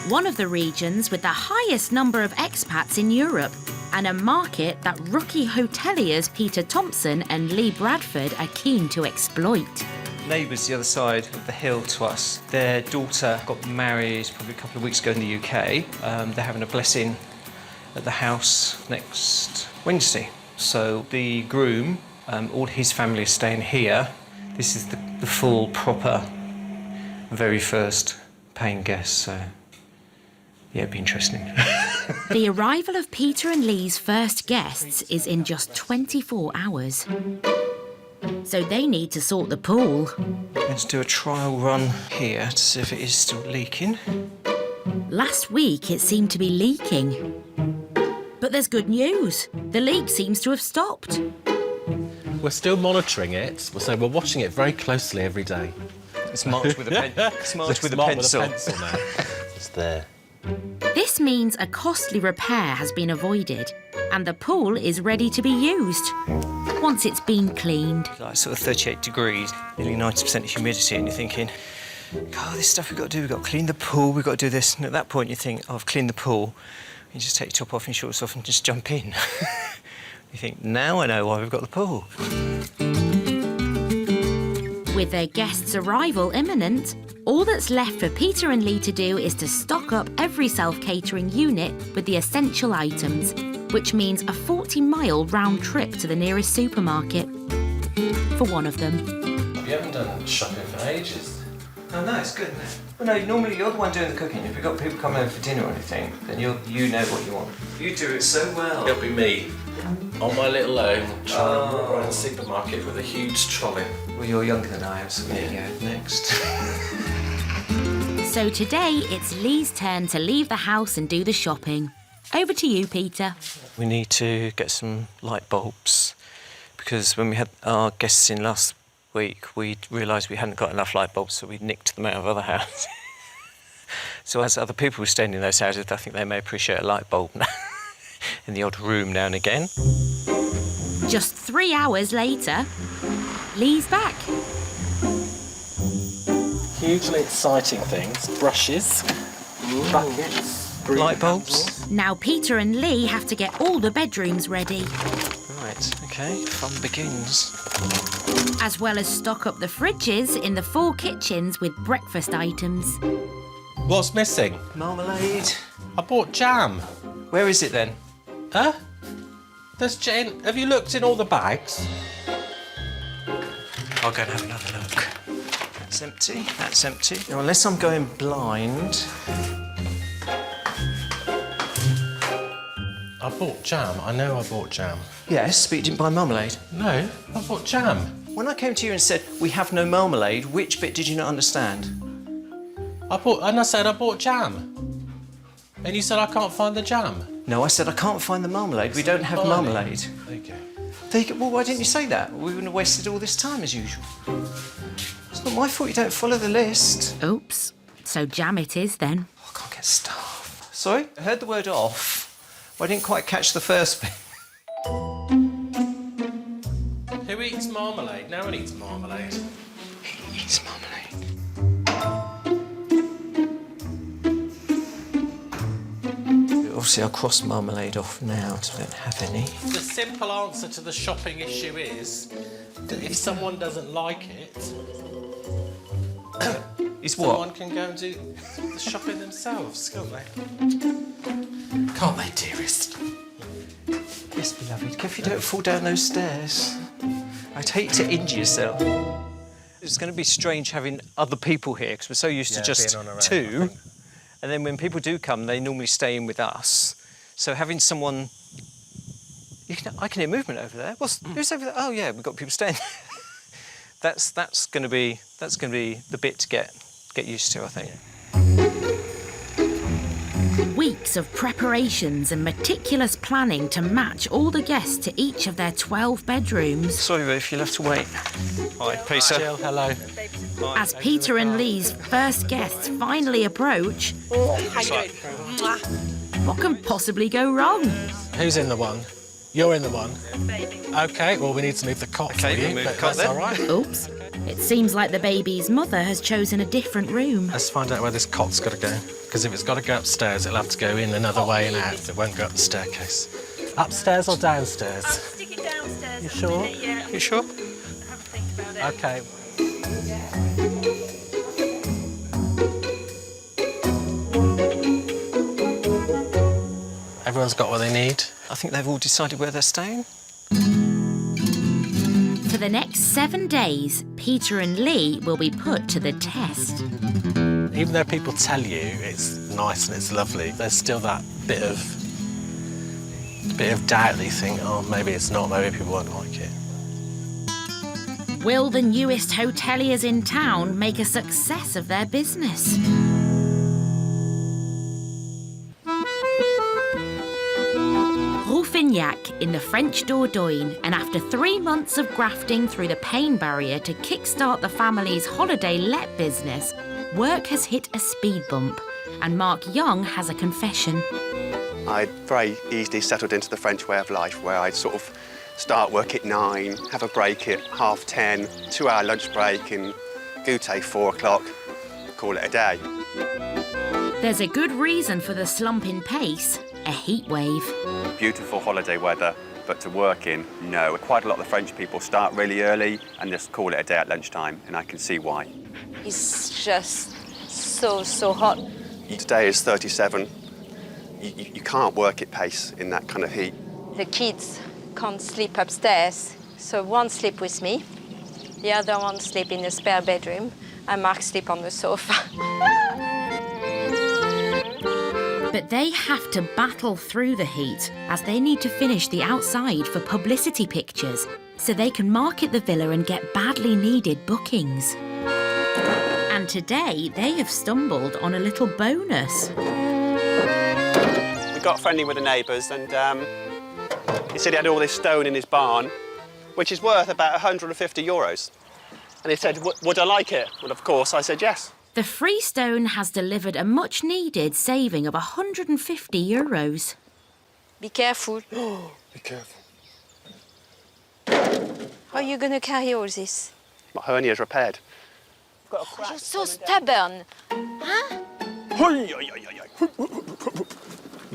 One of the regions with the highest number of expats in Europe, and a market that rookie hoteliers Peter Thompson and Lee Bradford are keen to exploit. Neighbours the other side of the hill to us, their daughter got married probably a couple of weeks ago in the UK. They're having a blessing at the house next Wednesday. So the groom, all his family is staying here. This is the full, proper, very first paying guest, so yeah, it'd be interesting. The arrival of Peter and Lee's first guests is in just 24 hours. so they need to sort the pool. Let's do a trial run here to see if it is still leaking. Last week it seemed to be leaking. But there's good news. The leak seems to have stopped. We're still monitoring it, so we're watching it very closely every day. It's marked with a pencil. Now. It's there. This means a costly repair has been avoided and the pool is ready to be used once it's been cleaned. Like sort of 38 degrees, nearly 90% humidity, and you're thinking, oh, this stuff we've got to do, we've got to clean the pool, we've got to do this. And at that point you think, oh, I've cleaned the pool. You just take your top off and your shorts off and just jump in. You think, now I know why we've got the pool. With their guests' arrival imminent, all that's left for Peter and Lee to do is to stock up every self-catering unit with the essential items, which means a 40-mile round trip to the nearest supermarket for one of them. You haven't done shopping for ages. Oh, no, it's good, isn't it? Well, no, normally you're the one doing the cooking. If you've got people coming over for dinner or anything, then you know what you want. You do it so well. It'll be me, on my little own, trying to walk around the supermarket with a huge trolley. Well, you're younger than I am, so there you go, next. So today, it's Lee's turn to leave the house and do the shopping. Over to you, Peter. We need to get some light bulbs, because when we had our guests in last week, we realised we hadn't got enough light bulbs, so we nicked them out of other houses. So as other people were staying in those houses, I think they may appreciate a light bulb now in the odd room now and again. Just 3 hours later, Lee's back. Hugely exciting things. Brushes, buckets, light bulbs. Now Peter and Lee have to get all the bedrooms ready. Right, OK, fun begins. As well as stock up the fridges in the 4 kitchens with breakfast items. What's missing? Marmalade. I bought jam. Where is it then? Huh? There's jam. Have you looked in all the bags? I'll go and have another look. That's empty, that's empty. Now, unless I'm going blind... I bought jam. I know I bought jam. Yes, but you didn't buy marmalade? No, I bought jam. When I came to you and said, we have no marmalade, which bit did you not understand? I said I bought jam. And you said I can't find the jam. No, I said I can't find the marmalade. We don't have marmalade. There you go. There you go. Well, why didn't you say that? We wouldn't have wasted all this time as usual. It's not my fault you don't follow the list. Oops. So jam it is then. Oh, I can't get staff. Sorry? I heard the word off. Well, I didn't quite catch the first bit. Who eats marmalade? No one eats marmalade. Who eats marmalade? Obviously, I'll cross marmalade off now, so I don't have any. The simple answer to the shopping issue is that if someone doesn't like it, someone can go and do the shopping themselves, can't they? Can't they, dearest? Yes, beloved. Careful you don't fall down those stairs. I'd hate to injure yourself. It's going to be strange having other people here, because we're so used to just two. And then when people do come, they normally stay in with us. So having someone... I can hear movement over there. Who's over there? Oh, yeah, we've got people staying. That's going to be the bit to get used to, I think. Weeks of preparations and meticulous planning to match all the guests to each of their 12 bedrooms. Sorry, Ruth, you'll have to wait. Hi, Peter. Jill, hello. As Peter and Lee's first guests finally approach, How you doing? what can possibly go wrong? Who's in the one? You're in the one. OK, well, we need to move the cot for you, but that's all right. Oops. It seems like the baby's mother has chosen a different room. Let's find out where this cot's got to go. Because if it's got to go upstairs, it'll have to go in another way and out. It won't go up the staircase. Upstairs or downstairs? I'll stick it downstairs. You sure? Yeah. You sure? Have a think about it. OK. Everyone's got what they need. I think they've all decided where they're staying. For the next 7 days, Peter and Lee will be put to the test. Even though people tell you it's nice and it's lovely, there's still that bit of doubt that you think, oh, maybe it's not, maybe people won't like it. Will the newest hoteliers in town make a success of their business? Rouffignac in the French Dordogne, and after 3 months of grafting through the pain barrier to kickstart the family's holiday let business, work has hit a speed bump, and Mark Young has a confession. I very easily settled into the French way of life, where I'd sort of start work at 9, have a break at 10:30, 2-hour lunch break, and goûter 4 o'clock, call it a day. There's a good reason for the slump in pace, a heat wave. Beautiful holiday weather, but to work in, no. Quite a lot of the French people start really early and just call it a day at lunchtime, and I can see why. It's just so hot. Today is 37. You can't work at pace in that kind of heat. The kids can't sleep upstairs, so one sleep with me, the other one sleep in a spare bedroom, and Mark sleep on the sofa. But they have to battle through the heat as they need to finish the outside for publicity pictures so they can market the villa and get badly needed bookings. And today they have stumbled on a little bonus. We got friendly with the neighbours, and he said he had all this stone in his barn, which is worth about 150 euros. And he said, would I like it? Well, of course, I said yes. The freestone has delivered a much-needed saving of 150 euros. Be careful. Be careful. How are you going to carry all this? My hernia's repaired. You're so stubborn. Huh?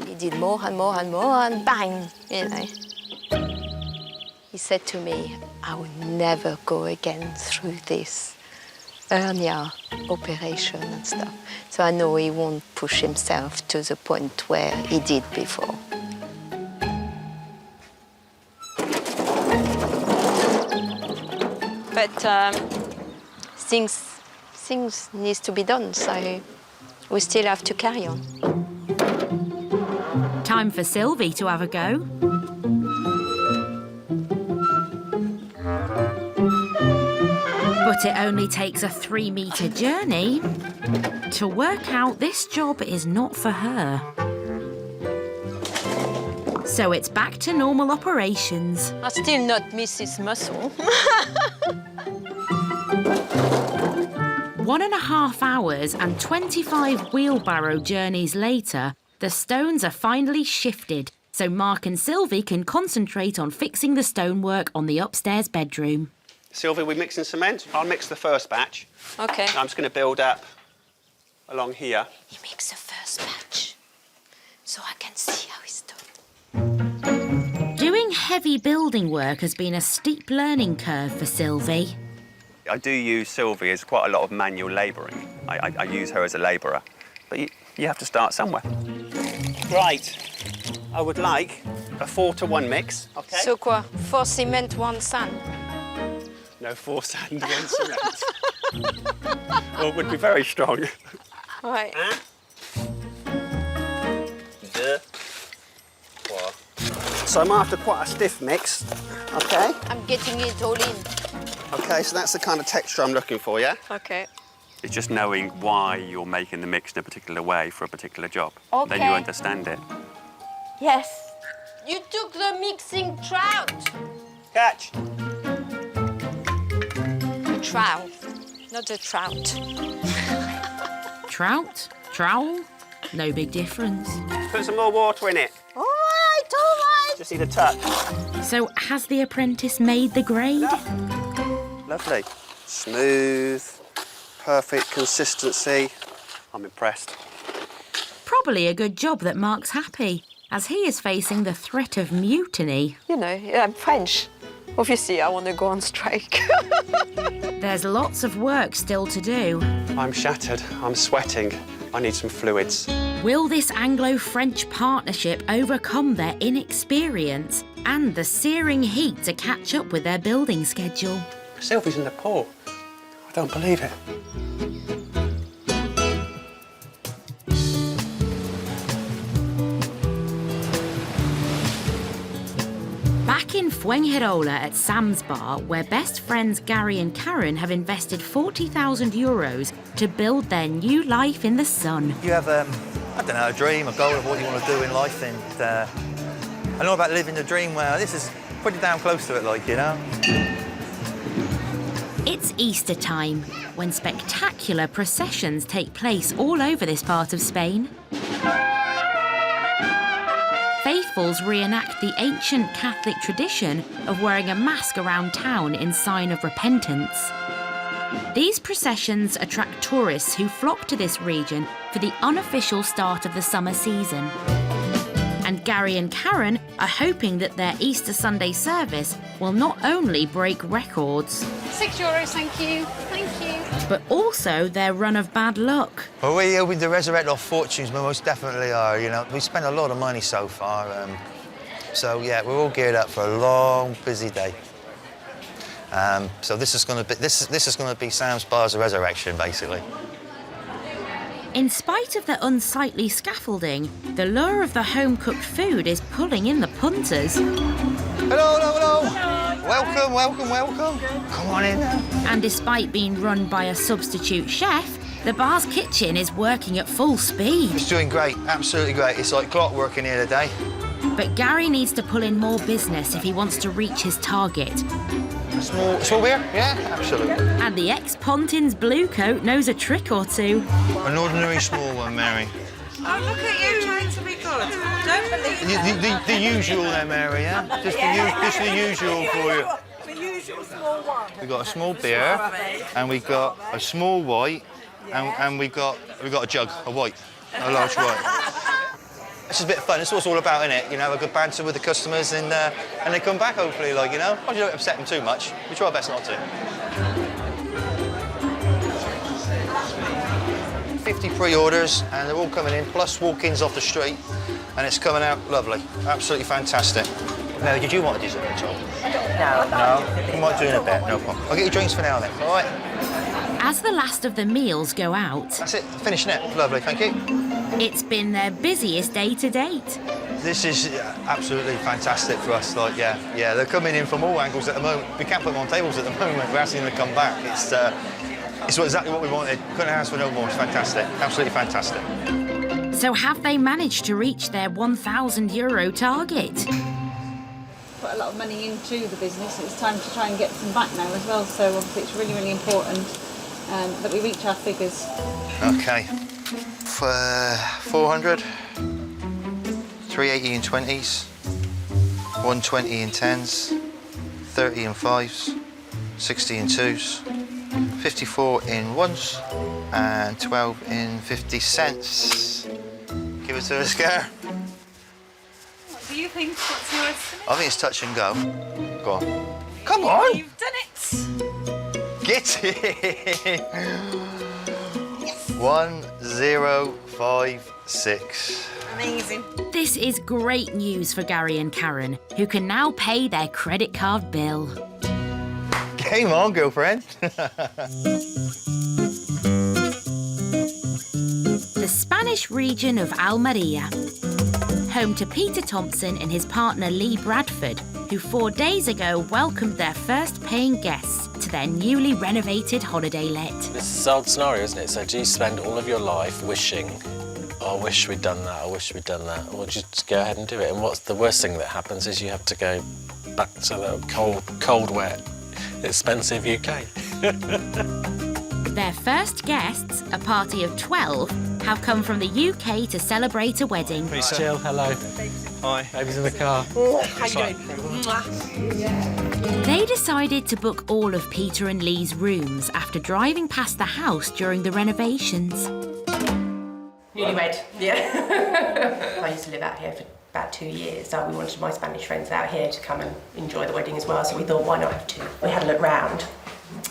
He did more and more and more, and bang, you know. He said to me, I will never go again through this hernia operation and stuff. So I know he won't push himself to the point where he did before. But things needs to be done, so we still have to carry on. Time for Sylvie to have a go. But it only takes a 3-metre journey to work out this job is not for her. So it's back to normal operations. I still not miss his muscle. 1.5 hours and 25 wheelbarrow journeys later, the stones are finally shifted, so Mark and Sylvie can concentrate on fixing the stonework on the upstairs bedroom. Sylvie, we're mixing cement. I'll mix the first batch. Okay. I'm just going to build up along here. He makes the first batch, so I can see how it's done. Doing heavy building work has been a steep learning curve for Sylvie. I do use Sylvie as quite a lot of manual labouring. I use her as a labourer. But you have to start somewhere. Right. I would like a 4-to-1 mix, OK? So quoi? 4 cement, 1 sand? No, 4 sand, 1 cement. Well, it would be very strong. Right. So I'm after quite a stiff mix, OK? I'm getting it all in. OK, so that's the kind of texture I'm looking for, yeah? OK. It's just knowing why you're making the mix in a particular way for a particular job. OK. Then you understand it. Yes. You took the mixing trout. Catch. Trout, not a trout. Trout? Trowel? No big difference. Put some more water in it. All right. Just need a touch. So has the apprentice made the grade? Lovely. Smooth, perfect consistency. I'm impressed. Probably a good job that Mark's happy, as he is facing the threat of mutiny. You know, I'm French. Obviously, I want to go on strike. There's lots of work still to do. I'm shattered. I'm sweating. I need some fluids. Will this Anglo-French partnership overcome their inexperience and the searing heat to catch up with their building schedule? Sylvie's in the pool. I don't believe it. Back in Fuengirola at Sam's Bar, where best friends Gary and Karen have invested €40,000 to build their new life in the sun. You have, I don't know, a dream, a goal of what you want to do in life, and I know about living the dream. Well, this is pretty damn close to it, like, you know. It's Easter time, when spectacular processions take place all over this part of Spain. Faithfuls reenact the ancient Catholic tradition of wearing a mask around town in sign of repentance. These processions attract tourists who flock to this region for the unofficial start of the summer season. And Gary and Karen are hoping that their Easter Sunday service will not only break records, €6, thank you. Thank you. but also their run of bad luck. Well, we're hoping to resurrect our fortunes, we most definitely are, you know. We spent a lot of money so far, so yeah, we're all geared up for a long, busy day. So this is going to be Sam's Bar's resurrection, basically. In spite of the unsightly scaffolding, the lure of the home-cooked food is pulling in the punters. Hello, hello, hello. Welcome, welcome, welcome. Come on in now. And despite being run by a substitute chef, the bar's kitchen is working at full speed. It's doing great, absolutely great. It's like clockwork in here today. But Gary needs to pull in more business if he wants to reach his target. Small beer? Yeah, absolutely. And the ex-Pontins blue coat knows a trick or two. An ordinary small one, Mary. Oh, look at you trying to be good. Don't believe The usual there, Mary, yeah? Just the usual for you. The usual small one. We've got a small beer, and we've got a small white, and we've got a jug, a white, a large white. It's just a bit of fun. It's what it's all about, isn't it? You know, have a good banter with the customers, and they come back, hopefully, like, you know. As long as you don't upset them too much. We try our best not to. 50 pre-orders, and they're all coming in, plus walk-ins off the street, and it's coming out lovely. Absolutely fantastic. Mary, did you want a dessert at all? No. You might do in a bit, no problem. I'll get you drinks for now, then, all right? As the last of the meals go out... That's it, finishing it. Lovely, thank you. It's been their busiest day to date. This is absolutely fantastic for us. Like, yeah, they're coming in from all angles at the moment. We can't put them on tables at the moment. We're asking them to come back. It's exactly what we wanted. Couldn't ask for no more. It's fantastic, absolutely fantastic. So have they managed to reach their €1,000 target? Put a lot of money into the business. It's time to try and get some back now as well. So obviously it's really, really important that we reach our figures. Okay. 400, 380 in 20s, 120 in 10s, 30 in 5s, 60 in 2s, 54 in 1s, and 12 in 50 cents. Give it to us, Gar. What do you think? What's your estimate? I think it's touch and go. Go on. Come on! You've done it! Get it! 1056. Amazing. This is great news for Gary and Karen, who can now pay their credit card bill. Game on, girlfriend. The Spanish region of Almeria, home to Peter Thompson and his partner Lee Bradford, who 4 days ago welcomed their first paying guests to their newly renovated holiday let. This is an old scenario, isn't it? So do you spend all of your life wishing, oh, I wish we'd done that, I wish we'd done that, or do you just go ahead and do it? And what's the worst thing that happens is you have to go back to the cold, wet, expensive UK. Their first guests, a party of 12, have come from the UK to celebrate a wedding. Pretty chill, hello. Hi. Baby's in the car. How you doing? They decided to book all of Peter and Lee's rooms after driving past the house during the renovations. Newlywed. Yeah. I used to live out here for about 2 years, so we wanted my Spanish friends out here to come and enjoy the wedding as well, so we thought, why not have two? We had a look round,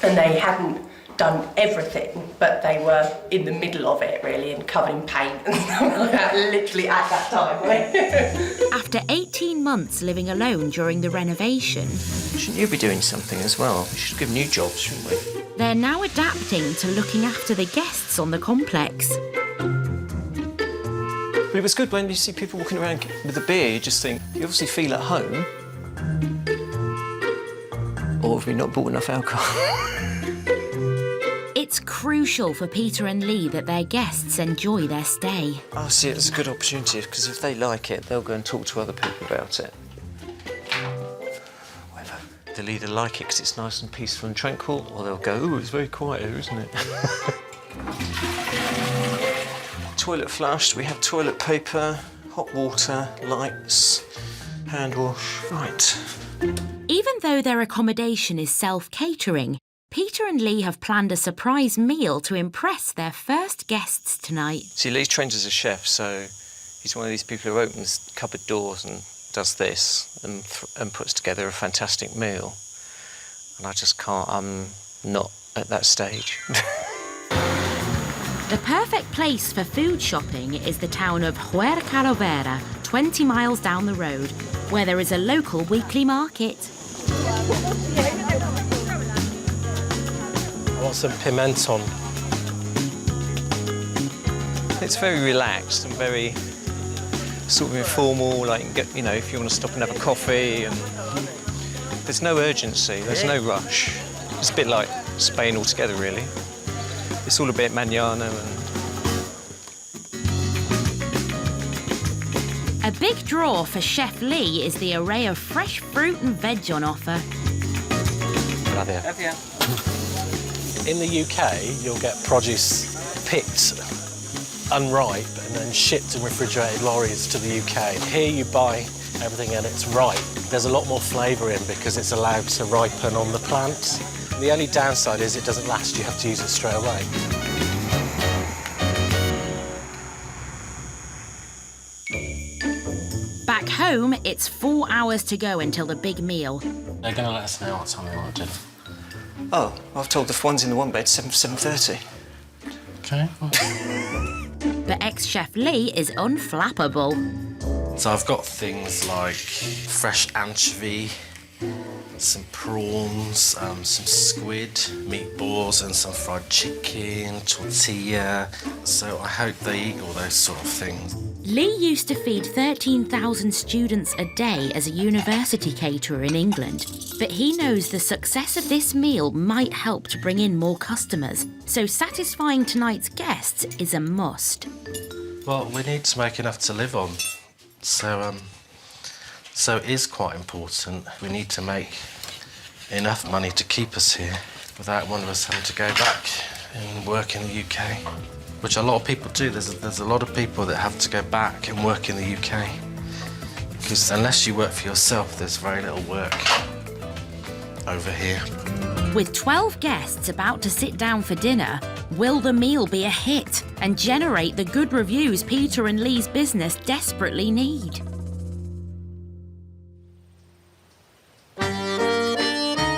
and they hadn't done everything, but they were in the middle of it, really, and covered in paint and stuff like that, literally at that time. Right? After 18 months living alone during the renovation... Shouldn't you be doing something as well? We should give new jobs, shouldn't we? They're now adapting to looking after the guests on the complex. But it was good when you see people walking around with a beer, you just think, you obviously feel at home. Or have we not bought enough alcohol? It's crucial for Peter and Lee that their guests enjoy their stay. I see it as a good opportunity because if they like it, they'll go and talk to other people about it. Whatever. They'll either like it because it's nice and peaceful and tranquil, or they'll go, "Ooh, it's very quiet here, isn't it?" Toilet flushed. We have toilet paper, hot water, lights, hand wash. Right. Even though their accommodation is self-catering, Peter and Lee have planned a surprise meal to impress their first guests tonight. See, Lee's trained as a chef, so he's one of these people who opens cupboard doors and does this and puts together a fantastic meal. And I just can't, I'm not at that stage. The perfect place for food shopping is the town of Huercalovera, 20 miles down the road, where there is a local weekly market. I want some pimenton. It's very relaxed and very sort of informal, like, you know, if you want to stop and have a coffee, and there's no urgency, there's no rush. It's a bit like Spain altogether, really. It's all a bit mañana and... A big draw for Chef Lee is the array of fresh fruit and veg on offer. In the UK, you'll get produce picked unripe and then shipped in refrigerated lorries to the UK. Here you buy everything and it's ripe. There's a lot more flavour in because it's allowed to ripen on the plant. The only downside is it doesn't last, you have to use it straight away. Back home, it's 4 hours to go until the big meal. They're going to let us know what time they want to do. Oh, I've told the ones in the one bed 7:30. OK. But ex-chef Lee is unflappable. So I've got things like fresh anchovy, some prawns, some squid, meatballs and some fried chicken, tortilla. So I hope they eat all those sort of things. Lee used to feed 13,000 students a day as a university caterer in England, but he knows the success of this meal might help to bring in more customers, so satisfying tonight's guests is a must. Well, we need to make enough to live on, so it is quite important. We need to make enough money to keep us here without one of us having to go back and work in the UK. Which a lot of people do. There's a lot of people that have to go back and work in the UK. Because unless you work for yourself, there's very little work over here. With 12 guests about to sit down for dinner, will the meal be a hit and generate the good reviews Peter and Lee's business desperately need?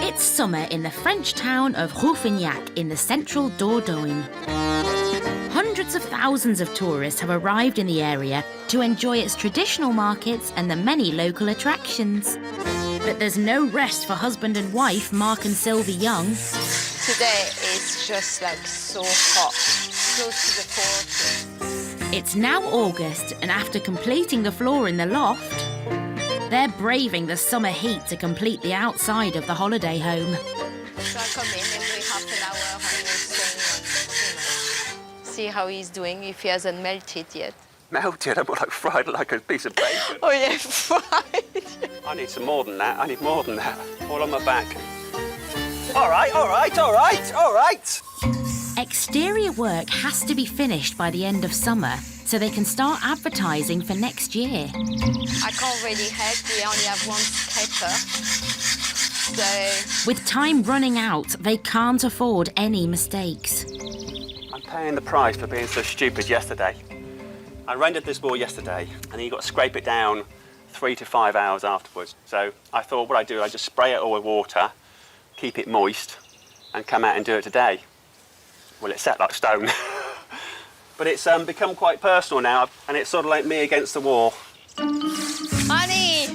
It's summer in the French town of Rouffignac in the central Dordogne. Hundreds of thousands of tourists have arrived in the area to enjoy its traditional markets and the many local attractions. But there's no rest for husband and wife, Mark and Sylvie Young. Today is just like so hot, close to the 40s. It's now August, and after completing the floor in the loft, they're braving the summer heat to complete the outside of the holiday home. So I come in every half an hour and we'll see how he's doing, if he hasn't melted yet. Melted? I'm like fried like a piece of bacon. Oh yeah, fried. I need some more than that. I need more than that. All on my back. All right. Exterior work has to be finished by the end of summer so they can start advertising for next year. I can't really help, we only have one scraper. So... With time running out, they can't afford any mistakes. I'm paying the price for being so stupid yesterday. I rendered this wall yesterday and you've got to scrape it down 3 to 5 hours afterwards. So I thought what I do, I just spray it all with water, keep it moist and come out and do it today. Well, it's set like stone. But it's become quite personal now and it's sort of like me against the wall. Honey,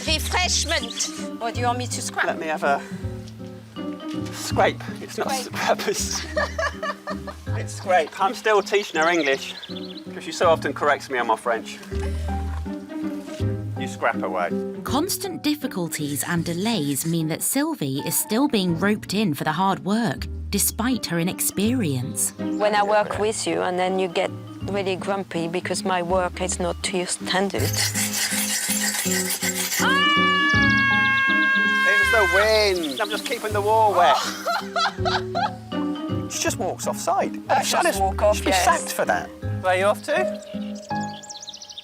refreshment. Or do you want me to scrape? Let me have a scrape. It's not the purpose. It's scrape. I'm still teaching her English because she so often corrects me on my French. You scrap away. Constant difficulties and delays mean that Sylvie is still being roped in for the hard work, despite her inexperience. When I work with you and then you get really grumpy because my work is not to your standard. It's the wind. I'm just keeping the wall wet. She just walks offside. Just walk off, She'd be yes. sacked for that. Where are you off to?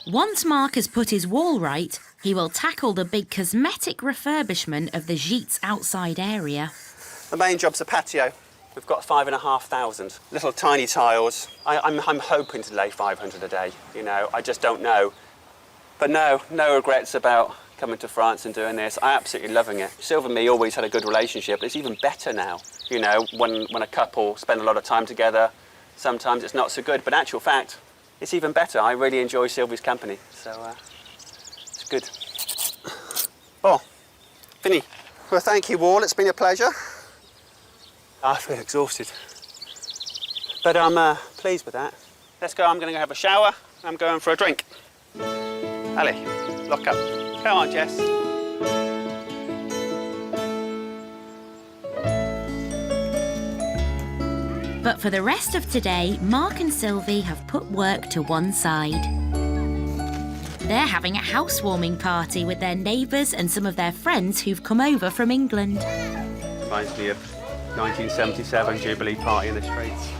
Once Mark has put his wall right, he will tackle the big cosmetic refurbishment of the Gites outside area. The main job's a patio. We've got 5,500 little tiny tiles. I'm hoping to lay 500 a day, you know, I just don't know. But no regrets about coming to France and doing this. I'm absolutely loving it. Sylvie and me always had a good relationship. It's even better now, you know, when a couple spend a lot of time together. Sometimes it's not so good, but in actual fact, it's even better. I really enjoy Sylvie's company, so it's good. Oh, Vinny, well, thank you all. It's been a pleasure. I feel exhausted, but I'm pleased with that. Let's go. I'm going to go have a shower. I'm going for a drink. Ali, lock up. Come on, Jess. But for the rest of today, Mark and Sylvie have put work to one side. They're having a housewarming party with their neighbours and some of their friends who've come over from England. Reminds me of 1977 Jubilee party in the streets.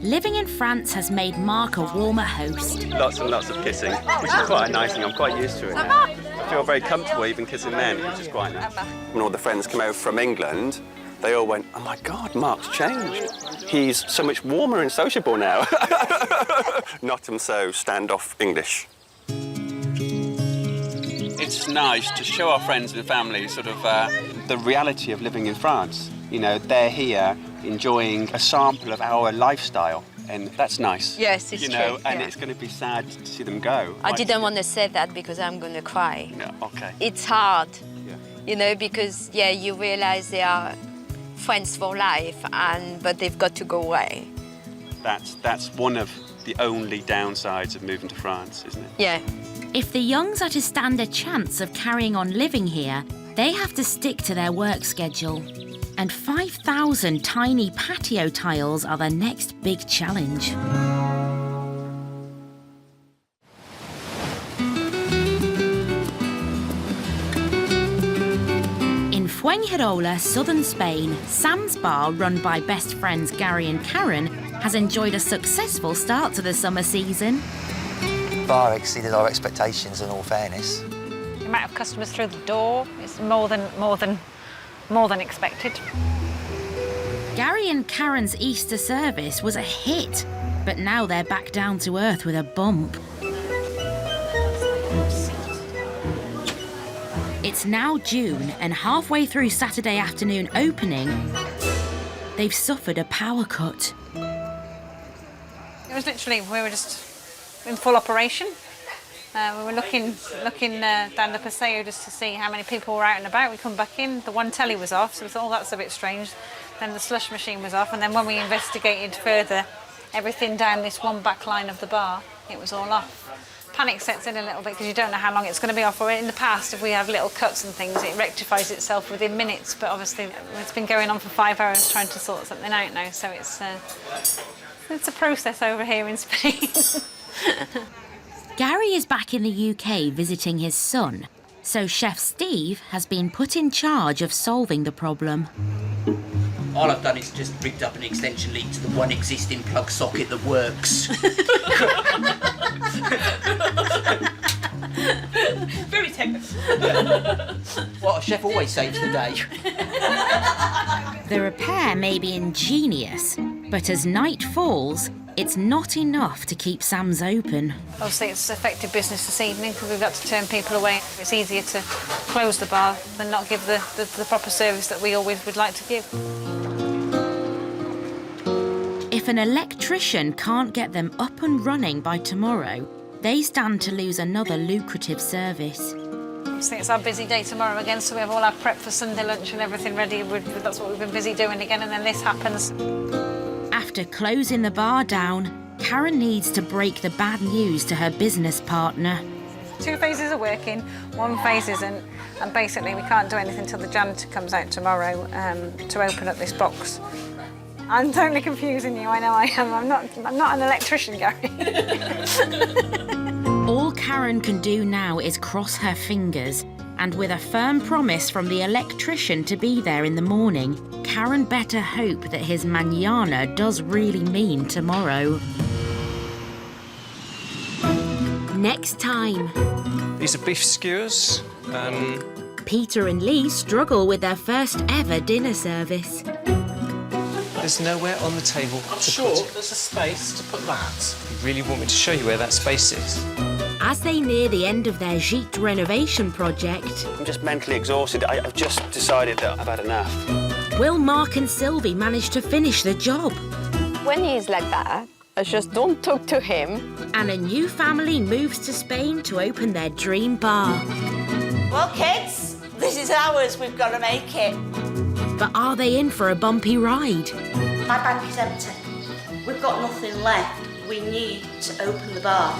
Living in France has made Mark a warmer host. Lots and lots of kissing, which is quite a nice thing. I'm quite used to it now. I feel very comfortable even kissing men, which is quite nice. When all the friends came over from England, they all went, oh my God, Mark's changed. He's so much warmer and sociable now. Not so standoff English. It's nice to show our friends and family sort of the reality of living in France. You know, they're here enjoying a sample of our lifestyle, and that's nice. Yes, it's you know, true, and yeah. it's going to be sad to see them go. I didn't want to say that because I'm going to cry. Yeah, okay. It's hard, you know, because, yeah, you realise they are friends for life, but they've got to go away. That's one of the only downsides of moving to France, isn't it? Yeah. If the Youngs are to stand a chance of carrying on living here, they have to stick to their work schedule. And 5,000 tiny patio tiles are the next big challenge. In Fuengirola, southern Spain, Sam's bar, run by best friends Gary and Karen, has enjoyed a successful start to the summer season. The bar exceeded our expectations, in all fairness. The amount of customers through the door is more than expected. Gary and Karen's Easter service was a hit, but now they're back down to earth with a bump. It's now June, and halfway through Saturday afternoon opening, they've suffered a power cut. It was literally, we were just in full operation. We were looking down the Paseo just to see how many people were out and about. We come back in, the one telly was off, so we thought, oh, that's a bit strange. Then the slush machine was off, and then when we investigated further, everything down this one back line of the bar, it was all off. Panic sets in a little bit because you don't know how long it's going to be off. Or in the past, if we have little cuts and things, it rectifies itself within minutes, but obviously it's been going on for 5 hours trying to sort something out now, so it's a process over here in Spain. Gary is back in the UK visiting his son, so Chef Steve has been put in charge of solving the problem. All I've done is just rigged up an extension lead to the one existing plug socket that works. Very technical. What a chef always saves the day. The repair may be ingenious, but as night falls, it's not enough to keep Sam's open. Obviously, it's affected business this evening because we've got to turn people away. It's easier to close the bar than not give the proper service that we always would like to give. If an electrician can't get them up and running by tomorrow, they stand to lose another lucrative service. So it's our busy day tomorrow again, so we have all our prep for Sunday lunch and everything ready. That's what we've been busy doing again, and then this happens. After closing the bar down, Karen needs to break the bad news to her business partner. 2 phases are working, 1 phase isn't, and basically we can't do anything until the janitor comes out tomorrow to open up this box. I'm totally confusing you, I know I am. I'm not an electrician, Gary. All Karen can do now is cross her fingers, and with a firm promise from the electrician to be there in the morning, Karen better hope that his mañana does really mean tomorrow. Next time. These are beef skewers. Peter and Lee struggle with their first ever dinner service. There's nowhere on the table I'm to sure put it. there's a space to put that. You really want me to show you where that space is? As they near the end of their gîte renovation project, I'm just mentally exhausted. I've just decided that I've had enough. will Mark and Sylvie manage to finish the job? When he's like that, I just don't talk to him. And a new family moves to Spain to open their dream bar. Well, kids, this is ours. We've got to make it. But are they in for a bumpy ride? My bank is empty. We've got nothing left. We need to open the bar.